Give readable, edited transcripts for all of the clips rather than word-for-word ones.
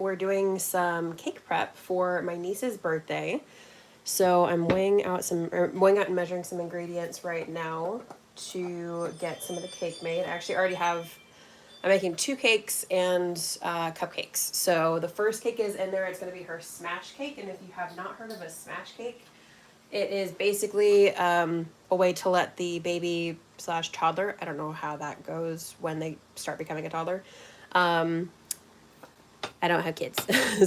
we're doing some cake prep for my niece's birthday. So I'm weighing out and measuring some ingredients right now to get some of the cake made. I'm making 2 cakes and cupcakes. So the first cake is in there. It's going to be her smash cake. And if you have not heard of a smash cake, it is basically a way to let the baby slash toddler, I don't know how that goes when they start becoming a toddler. I don't have kids,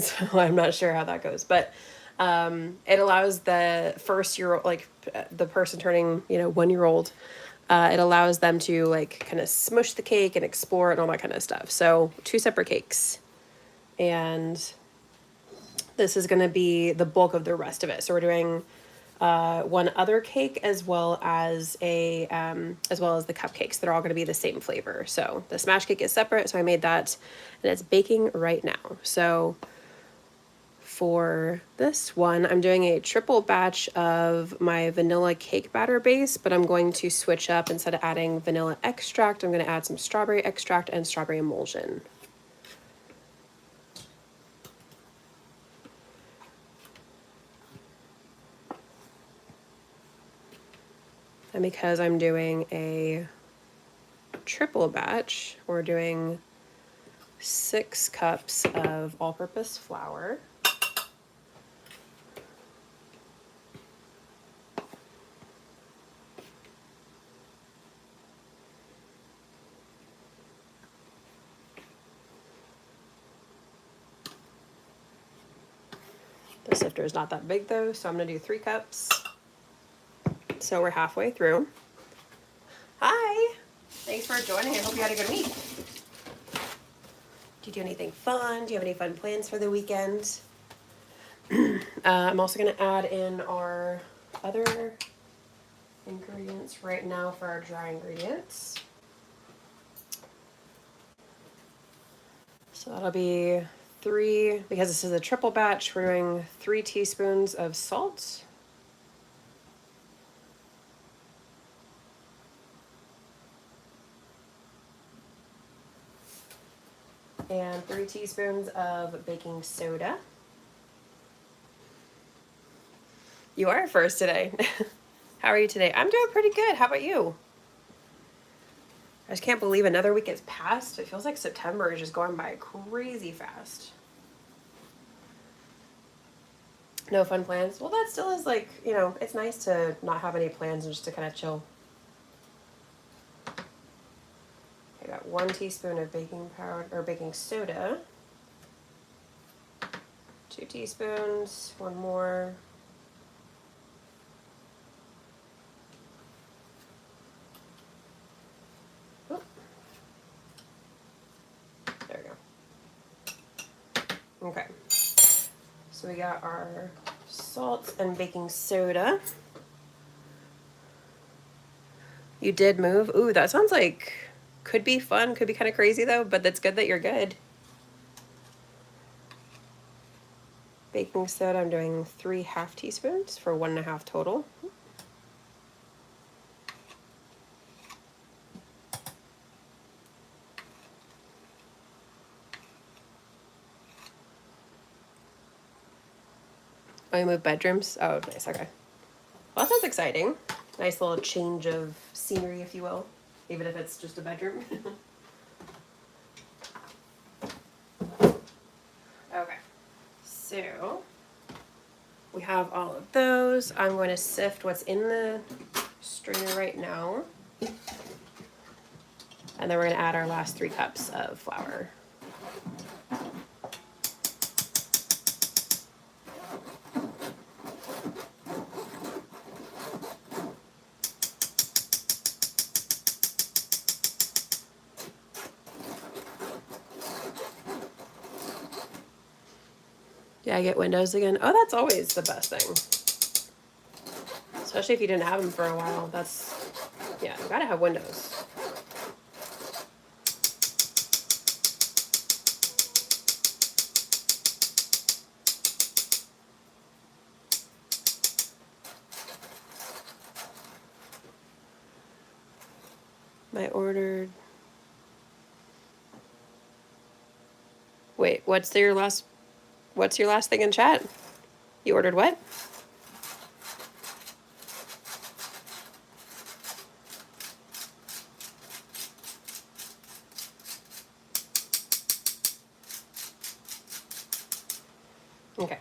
so I'm not sure how that goes. But it allows the first year, like the person turning, 1 year old, it allows them to like kind of smush the cake and explore it and all that kind of stuff. So 2 separate cakes. And this is going to be the bulk of the rest of it. So we're doing one other cake as well as the cupcakes. They're all going to be the same flavor. So the smash cake is separate. So I made that, and it's baking right now. So for this one, I'm doing a triple batch of my vanilla cake batter base, but I'm going to switch up. Instead of adding vanilla extract, I'm going to add some strawberry extract and strawberry emulsion. And because I'm doing a triple batch, we're doing 6 cups of all-purpose flour. The sifter is not that big though, so I'm gonna do 3 cups. So we're halfway through. Hi, thanks for joining. I hope you had a good week. Do you do anything fun? Do you have any fun plans for the weekend? I'm also gonna add in our other ingredients right now for our dry ingredients. So that'll be 3, because this is a triple batch, we're doing 3 teaspoons of salt. And 3 teaspoons of baking soda. You are first today. How are you today? I'm doing pretty good. How about you? I just can't believe another week has passed. It feels like September is just going by crazy fast. No fun plans? Well, that still is like, it's nice to not have any plans and just to kind of chill. I got 1 teaspoon of baking powder or baking soda. 2 teaspoons, 1 more. Oh. There we go. Okay. So we got our salt and baking soda. You did move. Ooh, that sounds like could be fun, could be kind of crazy though, but that's good that you're good. Baking soda, I'm doing 3 half teaspoons for 1.5 total. Oh, you moved bedrooms? Oh, nice, okay. Well, that sounds exciting. Nice little change of scenery, if you will, even if it's just a bedroom. Okay, so we have all of those. I'm going to sift what's in the strainer right now. And then we're going to add our last 3 cups of flour. Yeah, I get windows again. Oh, that's always the best thing. Especially if you didn't have them for a while. Yeah, you gotta have windows. I ordered... Wait, what's your last thing in chat? You ordered what? Okay.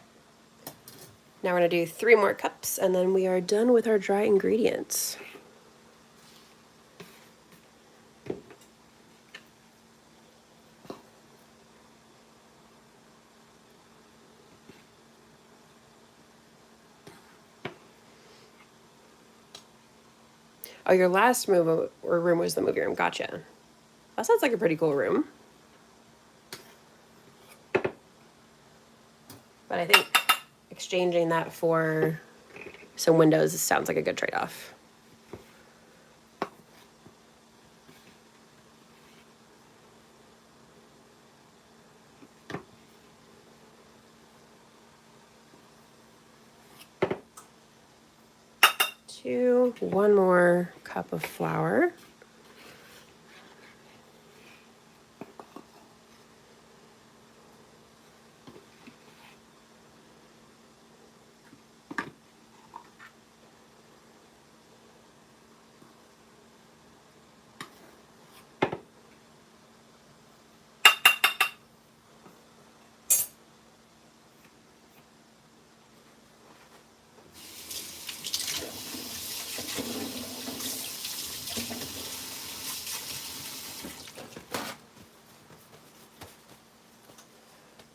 Now we're gonna do 3 more cups and then we are done with our dry ingredients. Oh, your last move or room was the movie room. Gotcha. That sounds like a pretty cool room. But I think exchanging that for some windows sounds like a good trade-off. One more cup of flour.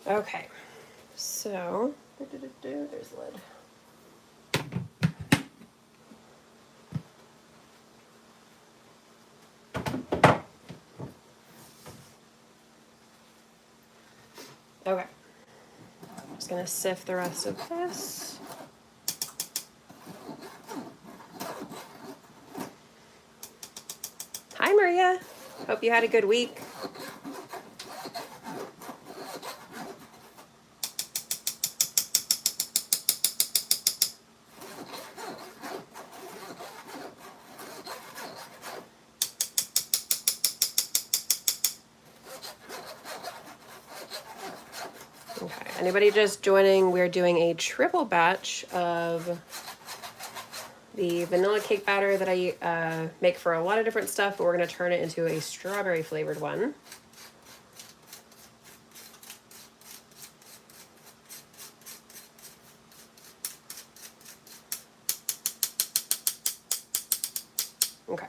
Okay, so there's the lid. Okay, I'm just gonna sift the rest of this. Hi, Maria. Hope you had a good week. Okay, anybody just joining? We're doing a triple batch of the vanilla cake batter that I make for a lot of different stuff, but we're going to turn it into a strawberry flavored one. Okay.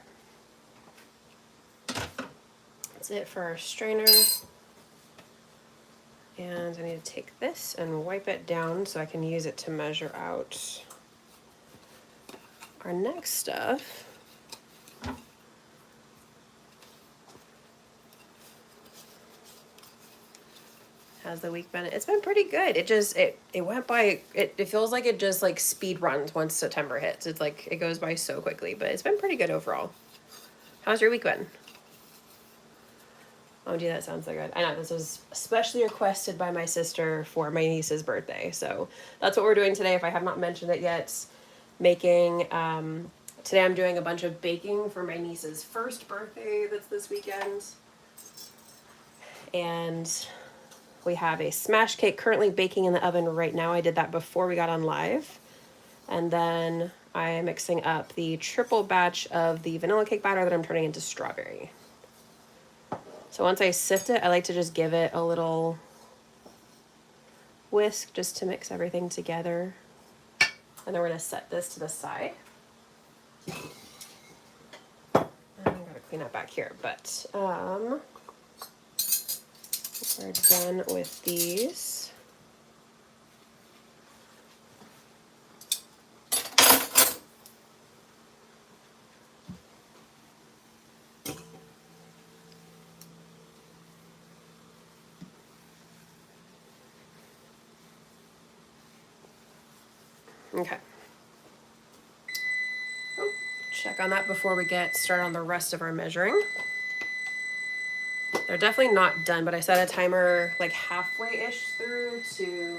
That's it for our strainer. And I need to take this and wipe it down so I can use it to measure out our next stuff. How's the week been? It's been pretty good. It went by, it feels like it just like speed runs once September hits. It's like it goes by so quickly, but it's been pretty good overall. How's your week been? Oh, gee, that sounds so good. I know this was especially requested by my sister for my niece's birthday. So that's what we're doing today. If I have not mentioned it yet, making, today I'm doing a bunch of baking for my niece's first birthday that's this weekend. And we have a smash cake currently baking in the oven right now. I did that before we got on live. And then I am mixing up the triple batch of the vanilla cake batter that I'm turning into strawberry. So once I sift it, I like to just give it a little whisk just to mix everything together. And then we're going to set this to the side. I'm going to clean up back here, but we're done with these. Okay. Check on that before we get started on the rest of our measuring. They're definitely not done, but I set a timer like halfway-ish through to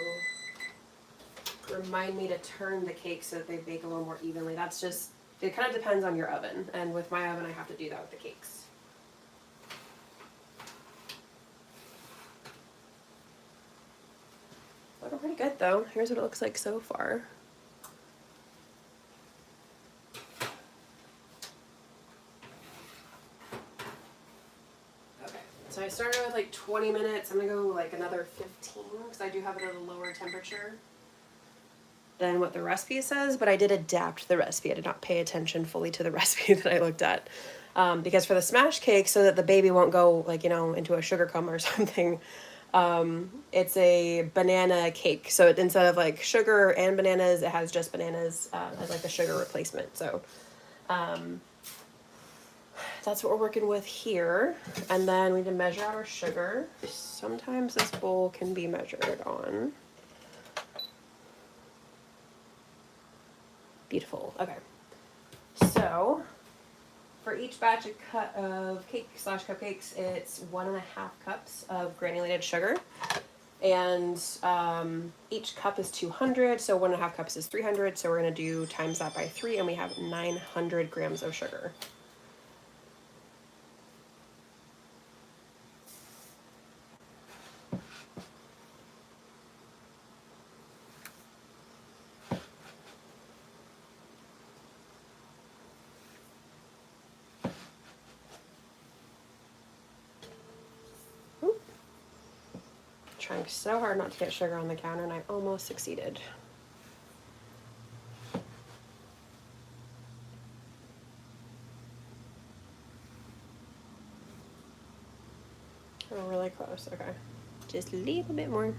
remind me to turn the cake so that they bake a little more evenly. That's just, it kind of depends on your oven. And with my oven, I have to do that with the cakes. pretty good though. Here's what it looks like so far. Okay, so I started with like 20 minutes. I'm gonna go like another 15 because I do have it at a lower temperature than what the recipe says, but I did adapt the recipe. I did not pay attention fully to the recipe that I looked at. Because for the smash cake, so that the baby won't go like, into a sugar coma or something, it's a banana cake. So instead of like sugar and bananas, it has just bananas as like the sugar replacement. So that's what we're working with here. And then we need to measure out our sugar. Sometimes this bowl can be measured on. Beautiful. Okay. So for each batch of cake/cupcakes, it's 1.5 cups of granulated sugar. And each cup is 200, so 1.5 cups is 300. So we're going to do times that by 3, and we have 900 grams of sugar. Trying so hard not to get sugar on the counter, and I almost succeeded. Oh, really close. Okay. Just a little bit more.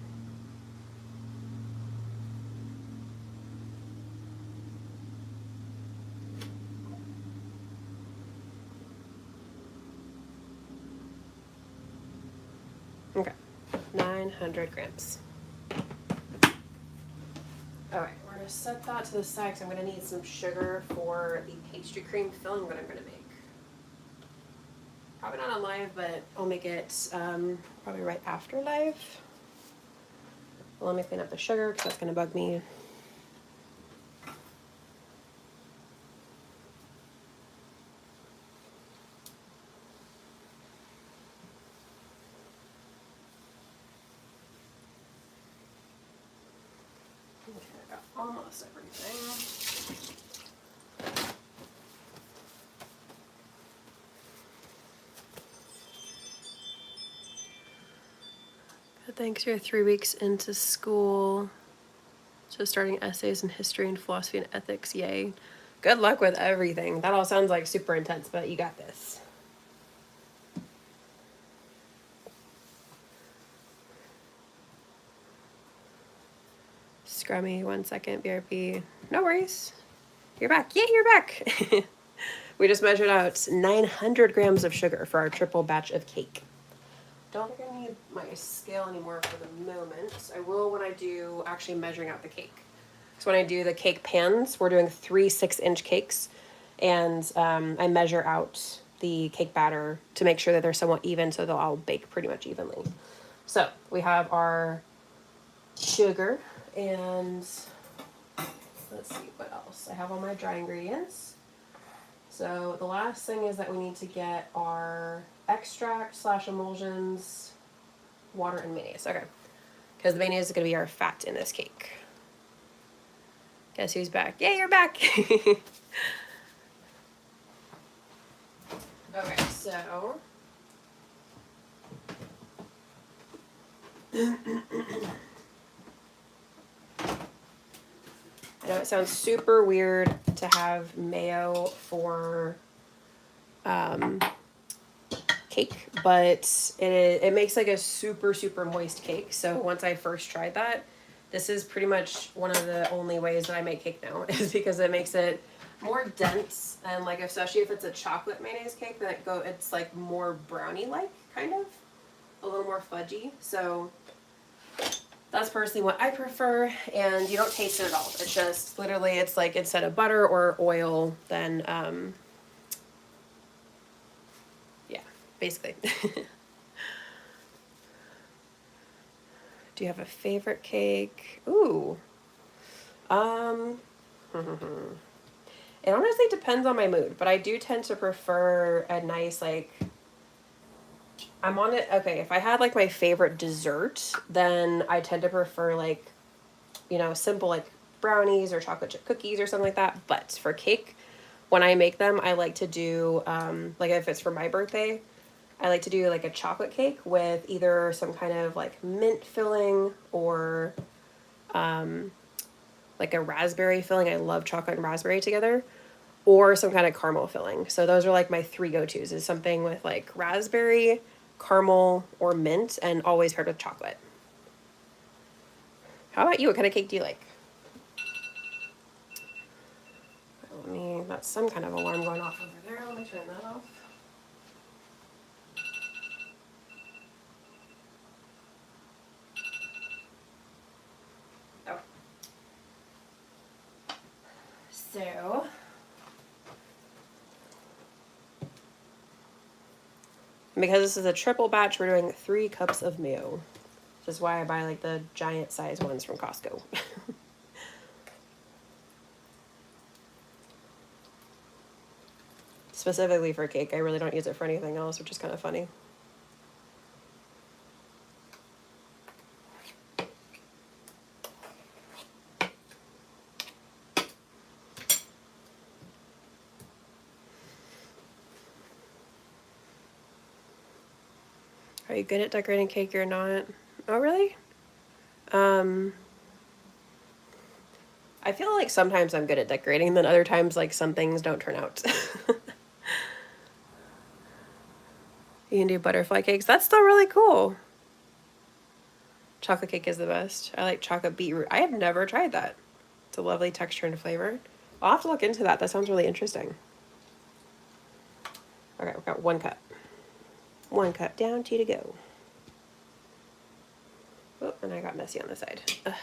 Okay. 900 grams. Alright, we're going to set that to the side because I'm going to need some sugar for the pastry cream filling that I'm going to make. Probably not on live, but I'll make it probably right after live. Well, let me clean up the sugar because that's going to bug me. Okay, I got almost everything. Thanks, you're 3 weeks into school. So starting essays in history and philosophy and ethics, yay. Good luck with everything. That all sounds like super intense, but you got this. Scrummy, 1 second, BRB. No worries. You're back. Yay, you're back. We just measured out 900 grams of sugar for our triple batch of cake. Don't think I need my scale anymore for the moment. I will when I do actually measuring out the cake. So when I do the cake pans, we're doing 3 6-inch cakes, and I measure out the cake batter to make sure that they're somewhat even so they'll all bake pretty much evenly. So we have our sugar, and let's see what else. I have all my dry ingredients. So the last thing is that we need to get our extract/emulsions, water, and mayonnaise. Okay, because the mayonnaise is going to be our fat in this cake. Guess who's back? Yay, you're back! Okay, so I know it sounds super weird to have mayo for cake, but it makes like a super, super moist cake. So once I first tried that, this is pretty much one of the only ways that I make cake now, is because it makes it more dense, and like especially if it's a chocolate mayonnaise cake, then it's like more brownie-like, kind of. A little more fudgy. So that's personally what I prefer, and you don't taste it at all. It's just literally, it's like instead of butter or oil, then yeah, basically. Do you have a favorite cake? Ooh. It honestly depends on my mood, but I do tend to prefer a nice, like, I'm on it. Okay, if I had like my favorite dessert, then I tend to prefer like you know, simple like brownies or chocolate chip cookies or something like that. But for cake, when I make them, I like to do, like if it's for my birthday, I like to do like a chocolate cake with either some kind of like mint filling or like a raspberry filling. I love chocolate and raspberry together, or some kind of caramel filling. So those are like my three go-tos, is something with like raspberry, caramel, or mint, and always paired with chocolate. How about you? What kind of cake do you like? Let me, that's some kind of alarm going off over there. Let me turn that off. Oh. So, because this is a triple batch, we're doing 3 cups of mayo. Which is why I buy like the giant size ones from Costco. Specifically for cake. I really don't use it for anything else, which is kind of funny. Are you good at decorating cake or not? Oh, really? I feel like sometimes I'm good at decorating, and then other times, like, some things don't turn out. You can do butterfly cakes. That's still really cool. Chocolate cake is the best. I like chocolate beetroot. I have never tried that. It's a lovely texture and flavor. I'll have to look into that. That sounds really interesting. Okay, we've got 1 cup. 1 cup down, 2 to go. Oh, and I got messy on the side. Ugh.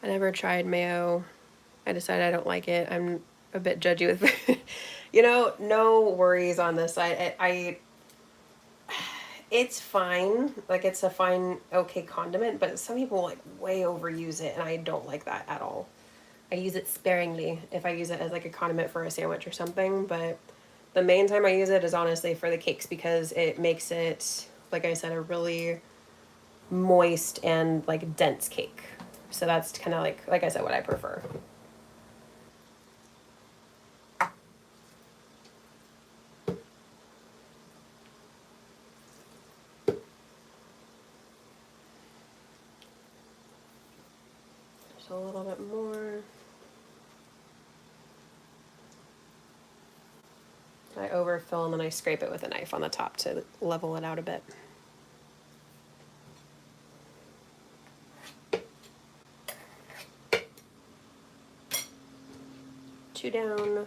I never tried mayo. I decided I don't like it. I'm a bit judgy with food. You know, no worries on this side. It's fine. Like, it's a fine, okay condiment, but some people like way overuse it, and I don't like that at all. I use it sparingly if I use it as like a condiment for a sandwich or something, but the main time I use it is honestly for the cakes, because it makes it, like I said, a really moist and like dense cake. So that's kind of like I said, what I prefer. Just a little bit more. I overfill and then I scrape it with a knife on the top to level it out a bit. Two down,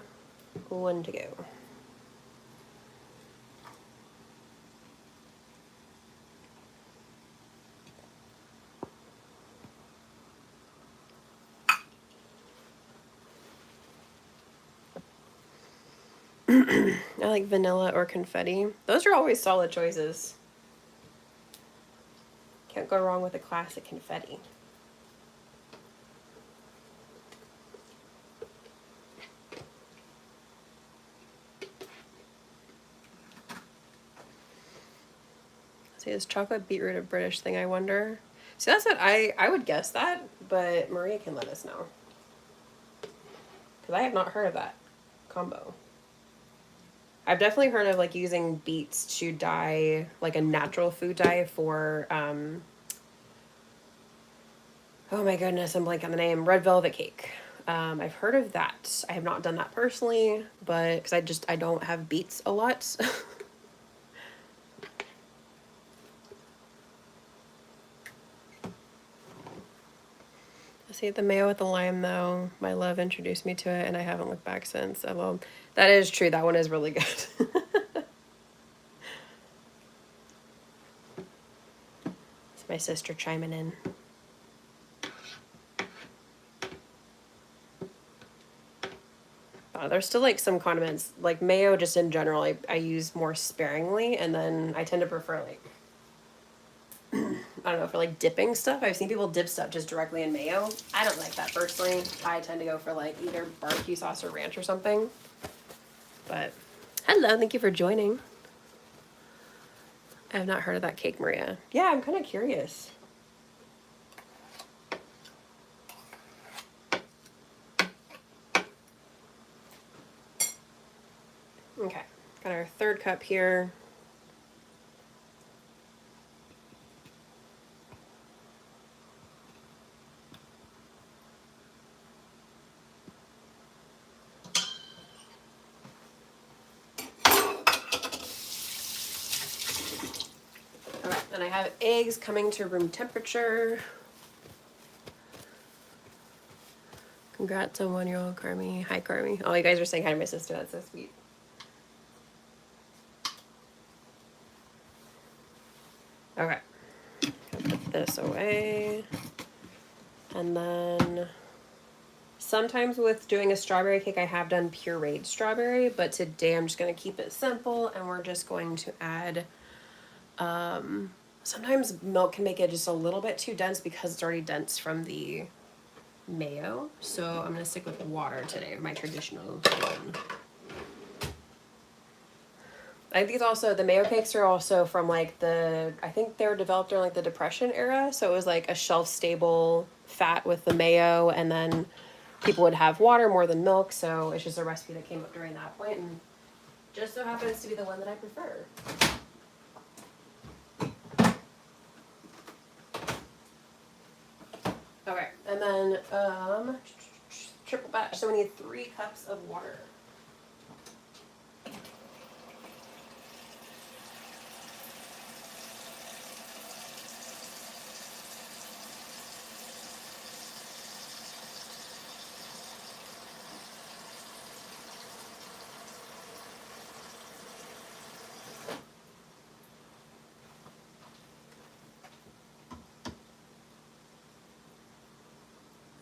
1 to go. I like vanilla or confetti. Those are always solid choices. Can't go wrong with a classic confetti. See, is chocolate beetroot a British thing, I wonder? See, that's what I would guess that, but Maria can let us know. Because I have not heard of that combo. I've definitely heard of like using beets to dye, like a natural food dye for, oh my goodness, I'm blanking on the name, red velvet cake. I've heard of that. I have not done that personally, but because I don't have beets a lot. See, the mayo with the lime, though, my love introduced me to it, and I haven't looked back since. Well, that is true. That one is really good. It's my sister chiming in. There's still like some condiments, like mayo just in general, I use more sparingly, and then I tend to prefer like, I don't know, for like dipping stuff. I've seen people dip stuff just directly in mayo. I don't like that personally. I tend to go for like either barbecue sauce or ranch or something. But hello, thank you for joining. I have not heard of that cake, Maria. Yeah, I'm kind of curious. Okay, got our third cup here. Okay, and I have eggs coming to room temperature. Congrats on 1-year-old Carmi. Hi, Carmi. Oh, you guys are saying hi to my sister. That's so sweet. Okay. Put this away. And then sometimes with doing a strawberry cake, I have done pureed strawberry, but today I'm just going to keep it simple and we're just going to add, sometimes milk can make it just a little bit too dense because it's already dense from the mayo. So I'm going to stick with water today, my traditional one. I think it's also, the mayo cakes are also from like I think they were developed during like the Depression era. So it was like a shelf stable fat with the mayo, and then people would have water more than milk. So it's just a recipe that came up during that point, and just so happens to be the one that I prefer. Okay, and then triple batch. So we need 3 cups of water.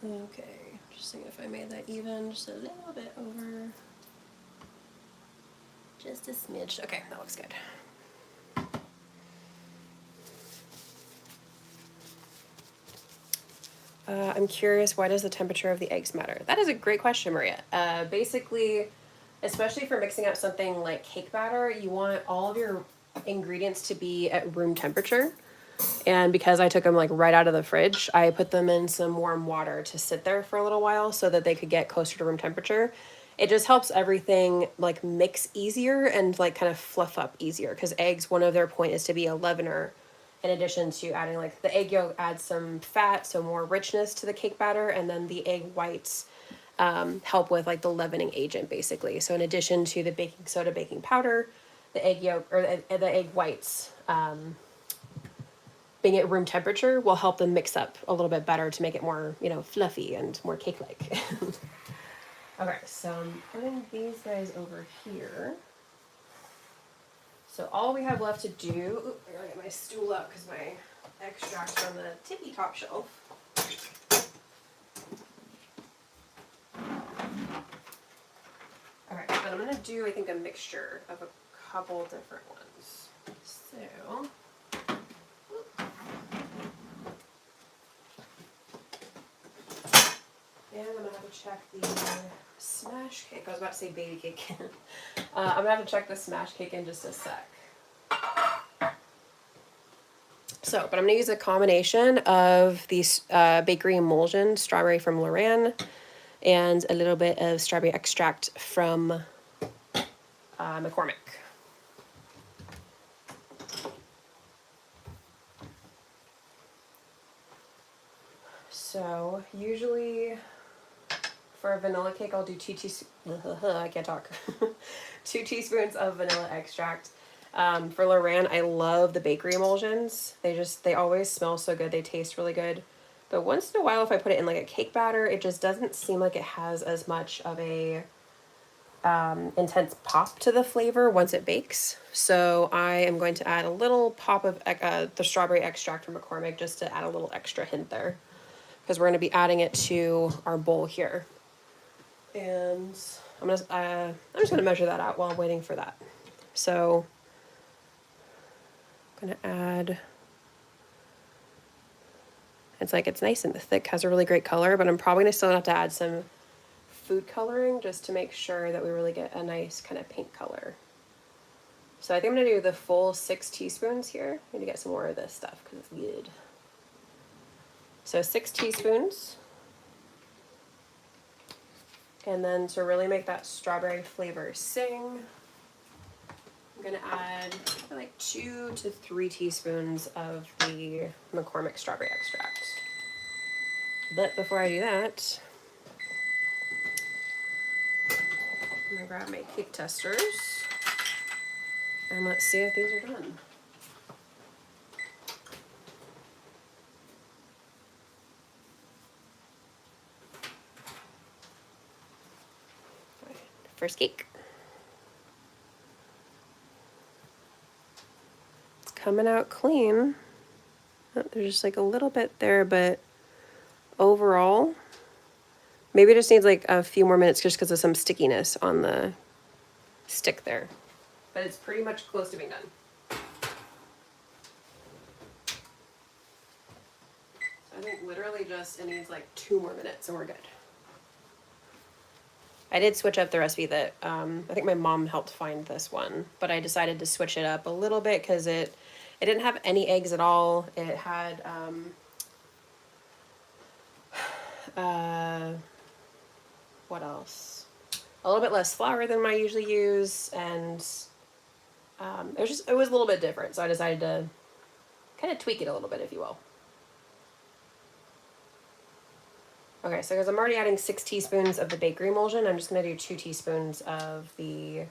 Okay, just seeing if I made that even, just a little bit over. Just a smidge. Okay, that looks good. I'm curious, why does the temperature of the eggs matter? That is a great question, Maria. Basically, especially for mixing up something like cake batter, you want all of your ingredients to be at room temperature. And because I took them like right out of the fridge, I put them in some warm water to sit there for a little while so that they could get closer to room temperature. It just helps everything like mix easier and like kind of fluff up easier, because eggs, one of their point is to be a leavener, in addition to adding like the egg yolk adds some fat, so more richness to the cake batter, and then the egg whites help with like the leavening agent basically. So in addition to the baking soda, baking powder, the egg yolk or the egg whites being at room temperature will help them mix up a little bit better to make it more, fluffy and more cake-like. Okay, so I'm putting these guys over here. So all we have left to do, I gotta get my stool up because my extract's on the tippy top shelf. Alright, but I'm gonna do, I think, a mixture of a couple different ones. So, and I'm gonna have to check the smash cake. I was about to say baby cake. I'm gonna have to check the smash cake in just a sec. So, but I'm gonna use a combination of these bakery emulsion, strawberry from Loran, and a little bit of strawberry extract from McCormick. So usually for a vanilla cake, I'll do 2 teaspoons of vanilla extract. For Loran, I love the bakery emulsions. They always smell so good. They taste really good. But once in a while, if I put it in like a cake batter, it just doesn't seem like it has as much of a intense pop to the flavor once it bakes. So I am going to add a little pop of the strawberry extract from McCormick just to add a little extra hint there, because we're going to be adding it to our bowl here. And I'm just gonna measure that out while I'm waiting for that. So I'm gonna add. It's nice and thick, has a really great color, but I'm probably gonna still have to add some food coloring just to make sure that we really get a nice kind of pink color. So I think I'm gonna do the full 6 teaspoons here. I need to get some more of this stuff because it's good. So 6 teaspoons. And then to really make that strawberry flavor sing, I'm gonna add like 2 to 3 teaspoons of the McCormick strawberry extract. But before I do that, I'm gonna grab my cake testers and let's see if these are done. First cake. It's coming out clean. Oh, there's just like a little bit there, but overall, maybe it just needs like a few more minutes just because of some stickiness on the stick there. But it's pretty much close to being done. So I think literally just it needs like 2 more minutes and we're good. I did switch up the recipe that I think my mom helped find this one, but I decided to switch it up a little bit because it didn't have any eggs at all. It had what else? A little bit less flour than I usually use, and it was a little bit different. So I decided to kind of tweak it a little bit, if you will. Okay, so because I'm already adding 6 teaspoons of the bakery emulsion, I'm just going to do 2 teaspoons of the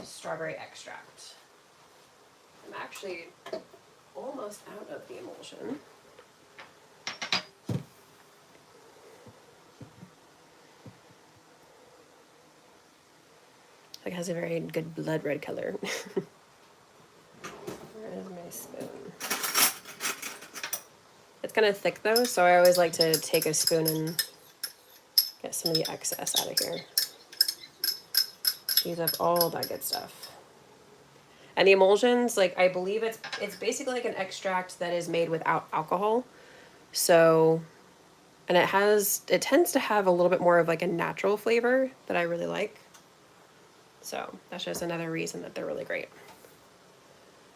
strawberry extract. I'm actually almost out of the emulsion. It has a very good blood red color. Where is my spoon? It's kind of thick though, so I always like to take a spoon and get some of the excess out of here. Use up all that good stuff. And the emulsions, like I believe it's basically like an extract that is made without alcohol. So, and it tends to have a little bit more of like a natural flavor that I really like. So that's just another reason that they're really great.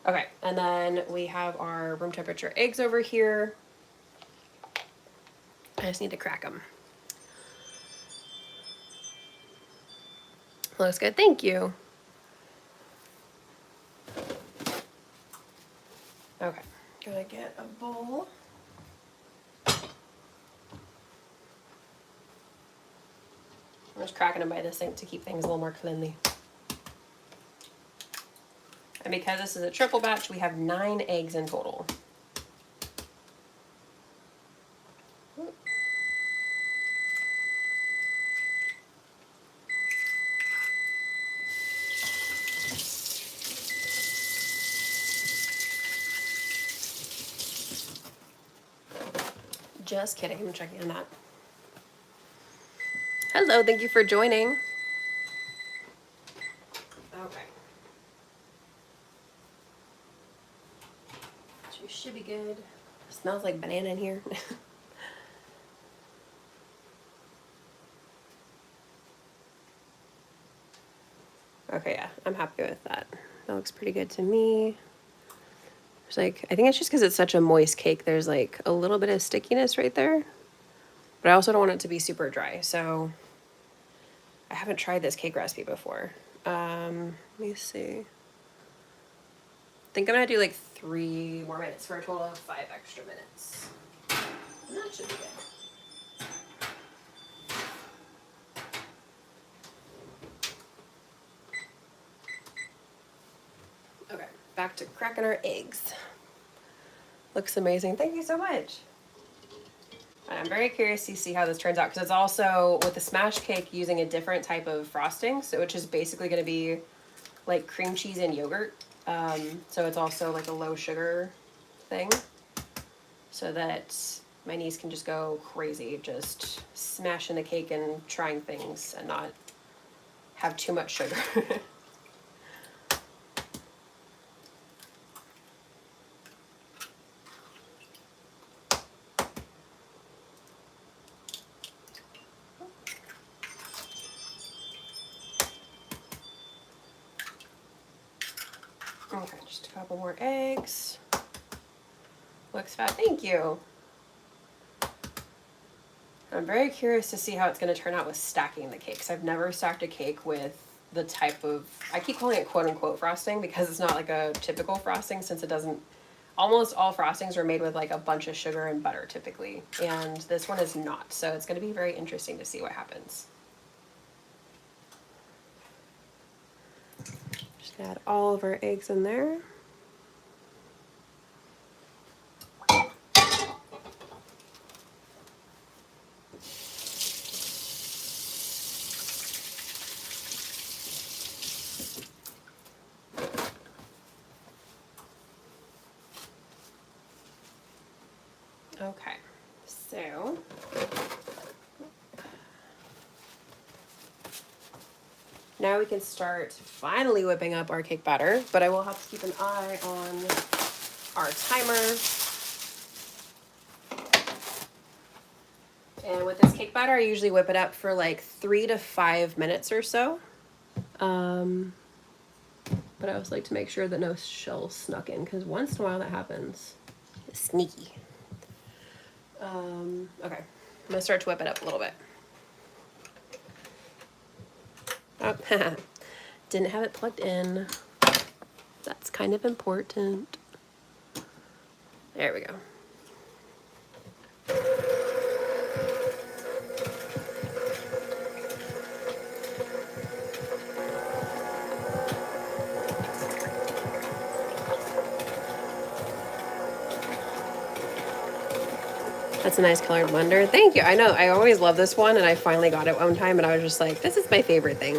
Okay, and then we have our room temperature eggs over here. I just need to crack them. Looks good, thank you. Okay, gonna get a bowl. I'm just cracking them by the sink to keep things a little more cleanly. And because this is a triple batch, we have 9 eggs in total. Just kidding, I'm checking on that. Hello, thank you for joining. Okay. So you should be good. Smells like banana in here. Okay, yeah, I'm happy with that. That looks pretty good to me. There's like, I think it's just because it's such a moist cake, there's like a little bit of stickiness right there. But I also don't want it to be super dry, so I haven't tried this cake recipe before. Let me see. I think I'm gonna do like 3 more minutes for a total of 5 extra minutes. And that should be good. Okay, back to cracking our eggs. Looks amazing. Thank you so much. I'm very curious to see how this turns out because it's also with the smash cake using a different type of frosting, so which is basically going to be like cream cheese and yogurt. So it's also like a low sugar thing, so that my niece can just go crazy, just smashing the cake and trying things and not have too much sugar. Okay, just a couple more eggs. Looks fat, thank you. I'm very curious to see how it's going to turn out with stacking the cakes. I've never stacked a cake with the type of, I keep calling it quote unquote frosting because it's not like a typical frosting, since it doesn't, almost all frostings are made with like a bunch of sugar and butter typically, and this one is not. So it's going to be very interesting to see what happens. Just add all of our eggs in there. Okay, so now we can start finally whipping up our cake batter, but I will have to keep an eye on our timer. And with this cake batter, I usually whip it up for like 3 to 5 minutes or so. But I always like to make sure that no shells snuck in, because once in a while that happens. It's sneaky. Okay, I'm gonna start to whip it up a little bit. Oh, didn't have it plugged in. That's kind of important. There we go. That's a nice colored blender. Thank you. I know, I always love this one, and I finally got it one time and I was just like, this is my favorite thing.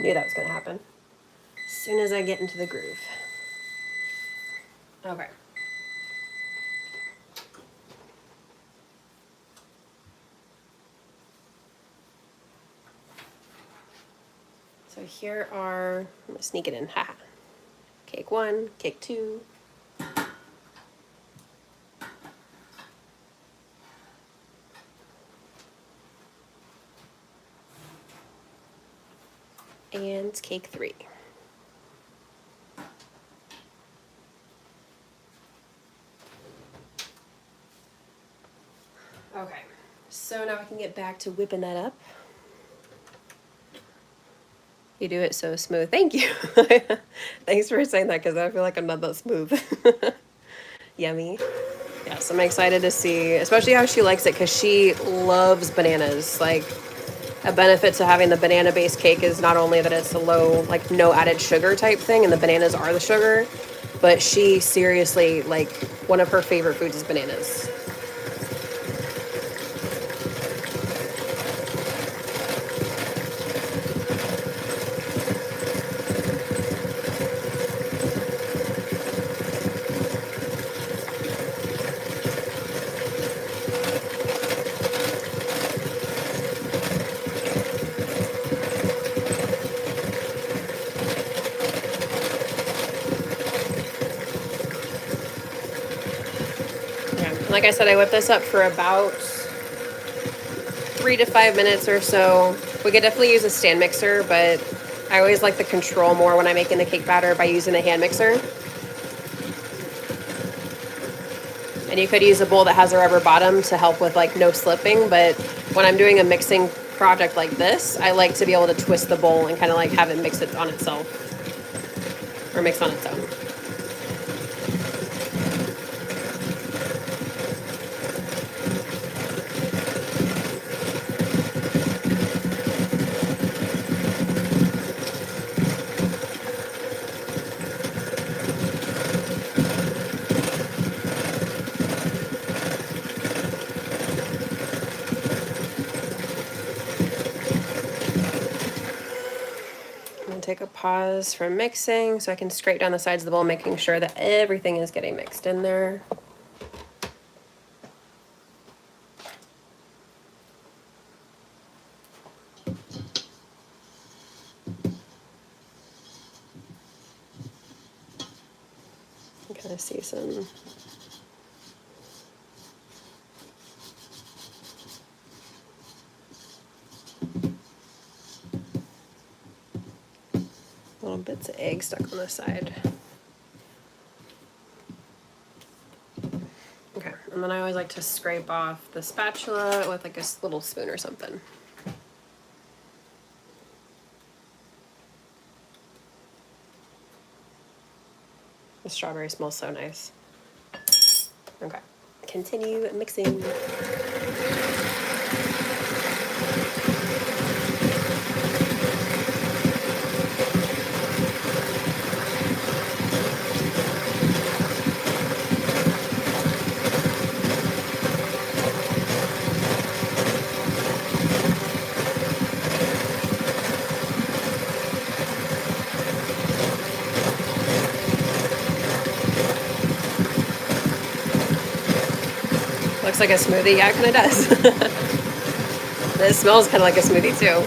Knew that was gonna happen. As soon as I get into the groove. Okay. So here are, I'm gonna sneak it in, haha. Cake 1, cake 2. And cake 3. Okay, so now I can get back to whipping that up. You do it so smooth. Thank you. Thanks for saying that, because I feel like I'm not that smooth. Yummy. Yes, I'm excited to see, especially how she likes it, because she loves bananas. Like, a benefit to having the banana-based cake is not only that it's a low, like, no added sugar type thing, and the bananas are the sugar, but she seriously, like, one of her favorite foods is bananas. Like I said, I whipped this up for about 3 to 5 minutes or so. We could definitely use a stand mixer, but I always like the control more when I'm making the cake batter by using a hand mixer. And you could use a bowl that has a rubber bottom to help with like no slipping, but when I'm doing a mixing project like this, I like to be able to twist the bowl and kind of like have it mix it on itself, or mix on its own. Take a pause from mixing so I can scrape down the sides of the bowl, making sure that everything is getting mixed in there. I see some. Little bits of egg stuck on the side. Okay, and then I always like to scrape off the spatula with like a little spoon or something. The strawberry smells so nice. Okay, continue mixing. Looks like a smoothie. Yeah, it kind of does. This smells kind of like a smoothie too.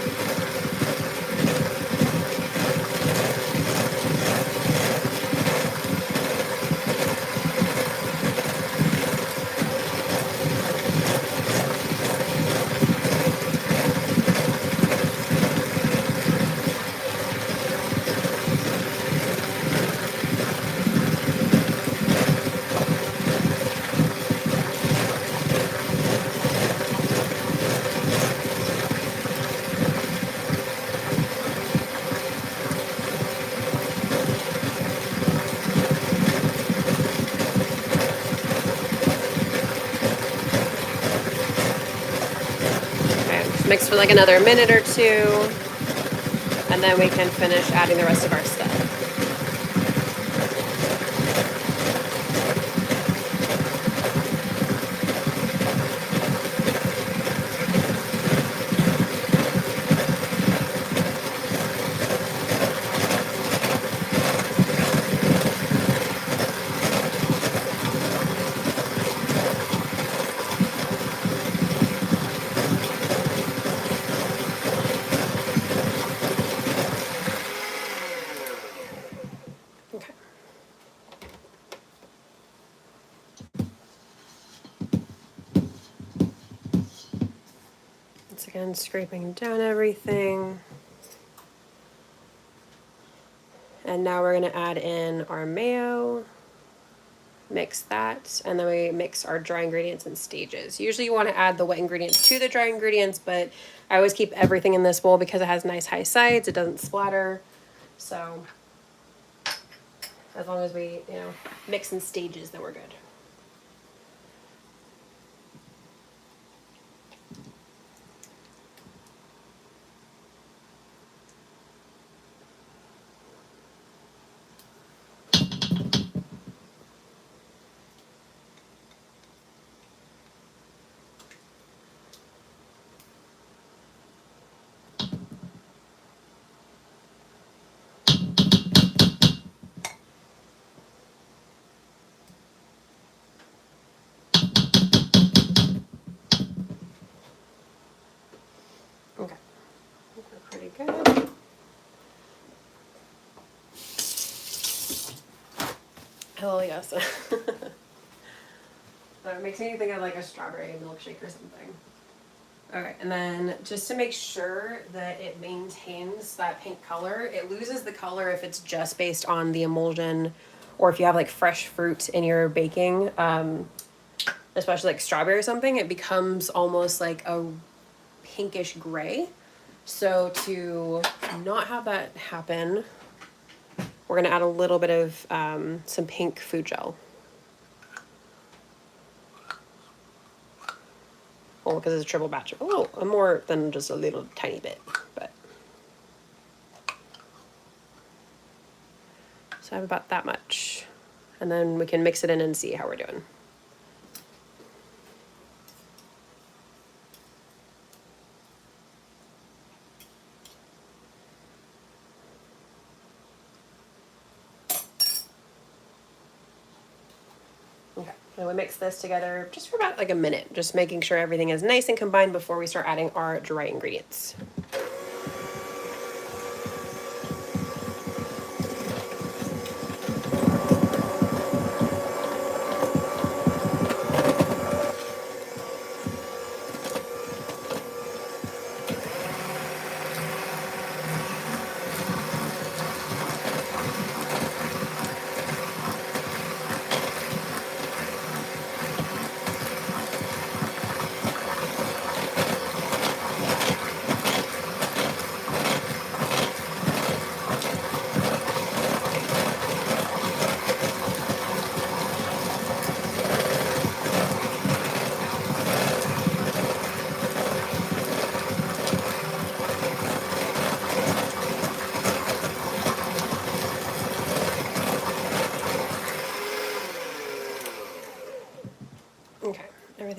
Mix for like another minute or two, and then we can finish adding the rest of our stuff. Again, scraping down everything. And now we're going to add in our mayo, mix that, and then we mix our dry ingredients in stages. Usually you want to add the wet ingredients to the dry ingredients, but I always keep everything in this bowl because it has nice high sides, it doesn't splatter. So as long as we, mix in stages, then we're good. Okay, pretty good. Oh yes. That makes me think of like a strawberry milkshake or something. Okay, and then just to make sure that it maintains that pink color, it loses the color if it's just based on the emulsion, or if you have like fresh fruit in your baking, especially like strawberry or something, it becomes almost like a pinkish gray. So to not have that happen, we're gonna add a little bit of some pink food gel. Well, because it's a triple batch. Oh, more than just a little tiny bit, but. So I have about that much. And then we can mix it in and see how we're doing. Okay, and we mix this together just for about like a minute, just making sure everything is nice and combined before we start adding our dry ingredients.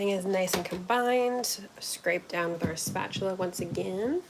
everything is nice and combined. Scrape down with our spatula once again.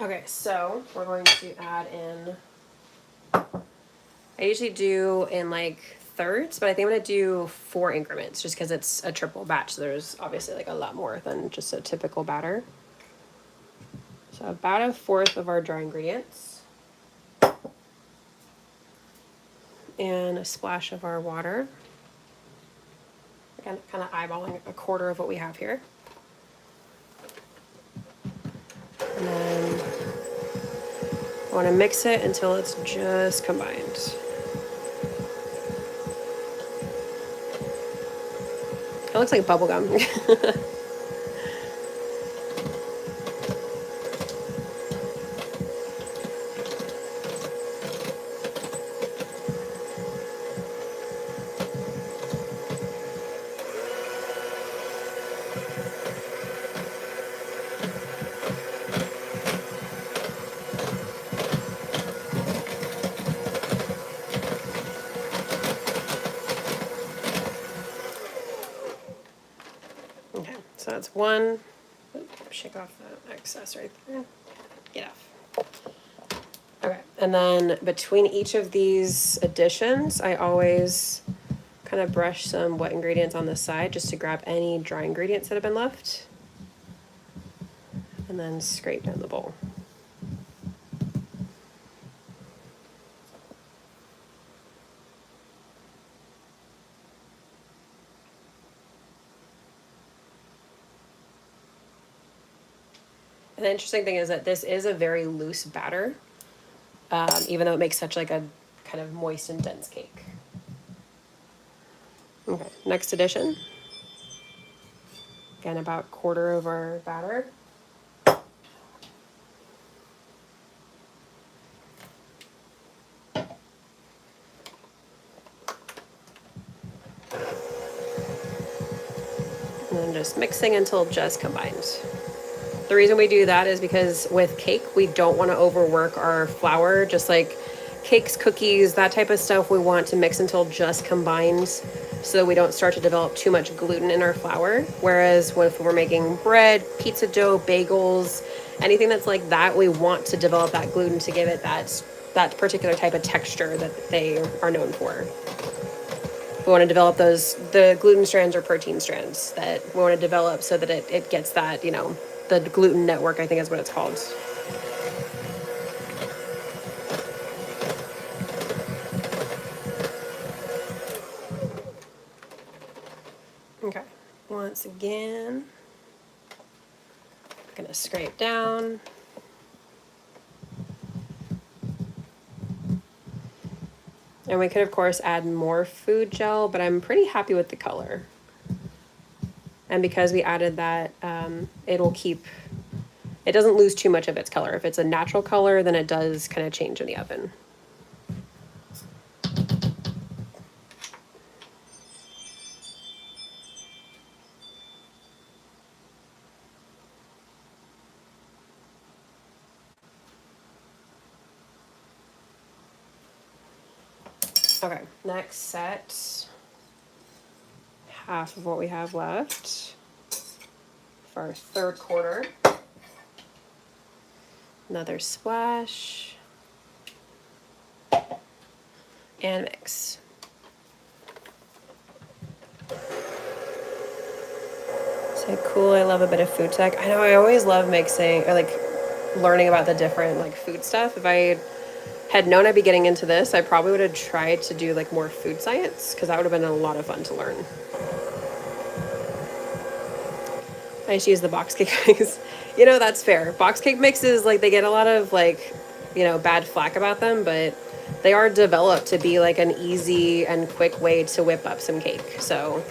Okay, so we're going to add in, I usually do in like thirds, but I think I'm gonna do 4 increments just because it's a triple batch. So there's obviously like a lot more than just a typical batter. So about 1/4 of our dry ingredients. And a splash of our water. Again, kind of eyeballing 1/4 of what we have here. And then I want to mix it until it's just combined. It looks like bubble gum. Okay, so that's one. Shake off the excess right there. Get off. Okay, and then between each of these additions, I always kind of brush some wet ingredients on the side just to grab any dry ingredients that have been left. And then scrape down the bowl. And the interesting thing is that this is a very loose batter, even though it makes such like a kind of moist and dense cake. Okay, next addition. Again, about 1/4 of our batter. And then just mixing until just combined. The reason we do that is because with cake, we don't want to overwork our flour, just like cakes, cookies, that type of stuff. We want to mix until just combined so that we don't start to develop too much gluten in our flour. Whereas if we're making bread, pizza dough, bagels, anything that's like that, we want to develop that gluten to give it that particular type of texture that they are known for. We want to develop the gluten strands or protein strands that we want to develop so that it gets that, the gluten network, I think is what it's called. Okay, once again, I'm gonna scrape down. And we could, of course, add more food gel, but I'm pretty happy with the color. And because we added that, it doesn't lose too much of its color. If it's a natural color, then it does kind of change in the oven. Okay, next set. Half of what we have left for our 3rd quarter. Another splash. And mix. So cool, I love a bit of food tech. I know I always love mixing or like learning about the different like food stuff. If I had known I'd be getting into this, I probably would have tried to do like more food science because that would have been a lot of fun to learn. I just use the box cake mix. That's fair. Box cake mixes, like they get a lot of like you know, bad flack about them, but they are developed to be like an easy and quick way to whip up some cake. So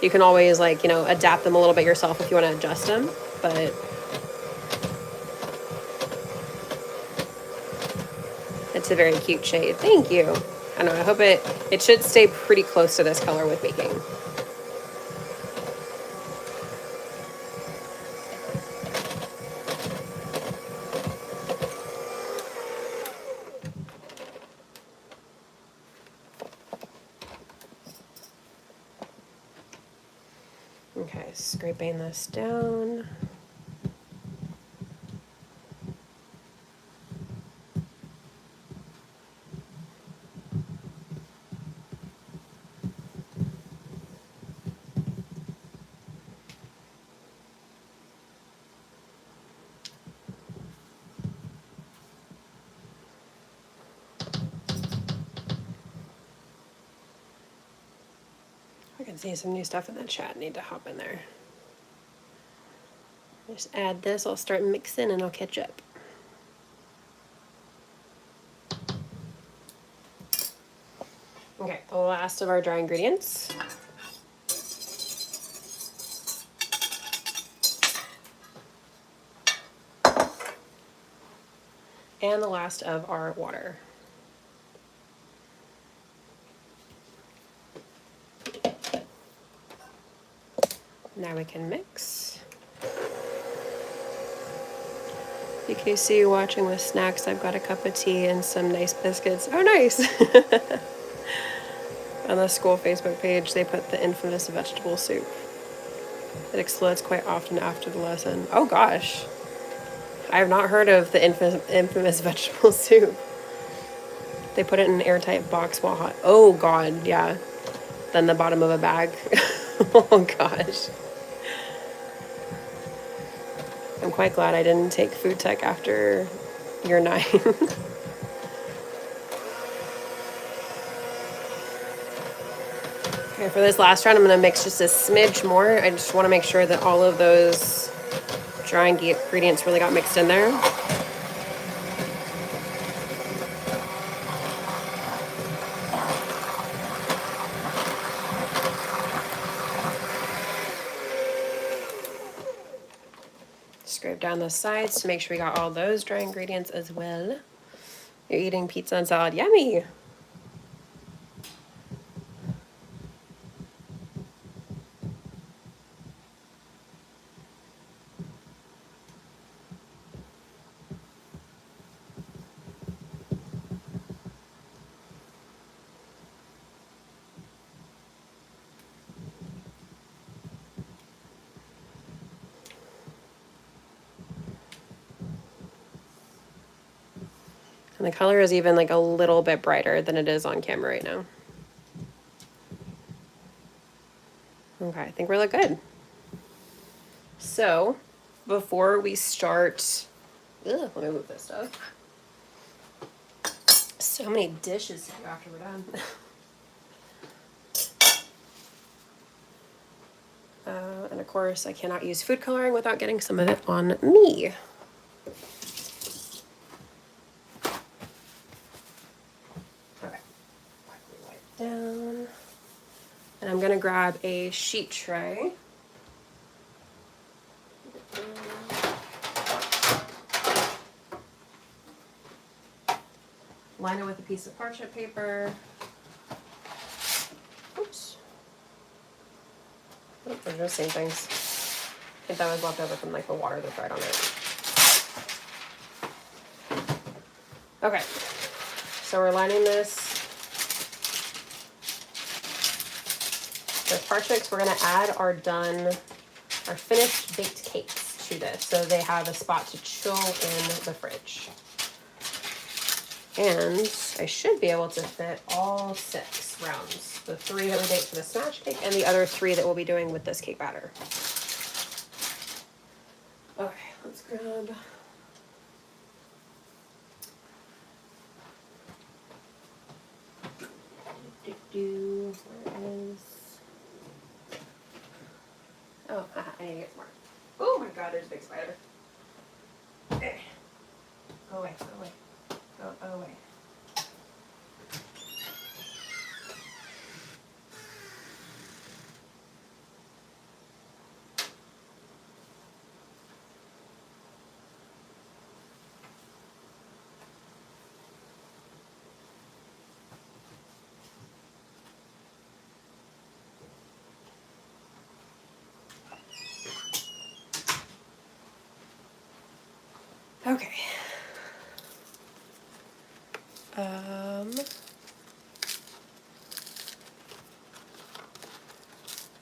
you can always, like, you know, adapt them a little bit yourself if you want to adjust them, but it's a very cute shade. Thank you. I don't know, I hope it should stay pretty close to this color with baking. Okay, scraping this down. I can see some new stuff in the chat. Need to hop in there. Just add this. I'll start mixing and I'll catch up. Okay, the last of our dry ingredients. And the last of our water. Now we can mix. BKC watching with snacks. I've got a cup of tea and some nice biscuits. Oh, nice! On the school Facebook page, they put the infamous vegetable soup. It explodes quite often after the lesson. Oh gosh. I have not heard of the infamous vegetable soup. They put it in an airtight box while hot. Oh god, yeah. Then the bottom of a bag. Oh gosh. I'm quite glad I didn't take food tech after year 9. Okay, for this last round, I'm going to mix just a smidge more. I just want to make sure that all of those dry ingredients really got mixed in there. Scrape down the sides to make sure we got all those dry ingredients as well. You're eating pizza and salad. Yummy! And the color is even like a little bit brighter than it is on camera right now. Okay, I think we look good. So, before we start, let me move this stuff. So many dishes to do after we're done. And of course, I cannot use food coloring without getting some of it on me. Okay, wipe down. And I'm gonna grab a sheet tray. Line it with a piece of parchment paper. Oops. Oh, those are the same things. I think that was left over from like the water that dried on it. Okay, so we're lining this with parchment. We're gonna add our finished baked cakes to this so they have a spot to chill in the fridge. And I should be able to fit all 6 rounds. The 3 that we baked for the smash cake and the other 3 that we'll be doing with this cake batter. Okay, let's grab... Where is... Oh, I need to get more. Oh my god, there's a big spider. Okay. Go away, go away, go away. Okay.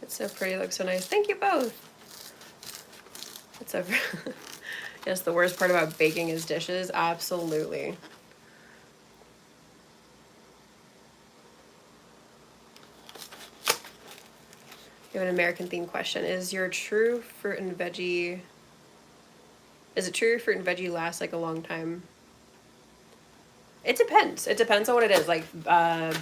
It's so pretty, looks so nice. Thank you both. It's so yes, the worst part about baking is dishes, absolutely. You have an American themed question. Is it true fruit and veggie lasts like a long time? It depends. It depends on what it is. Like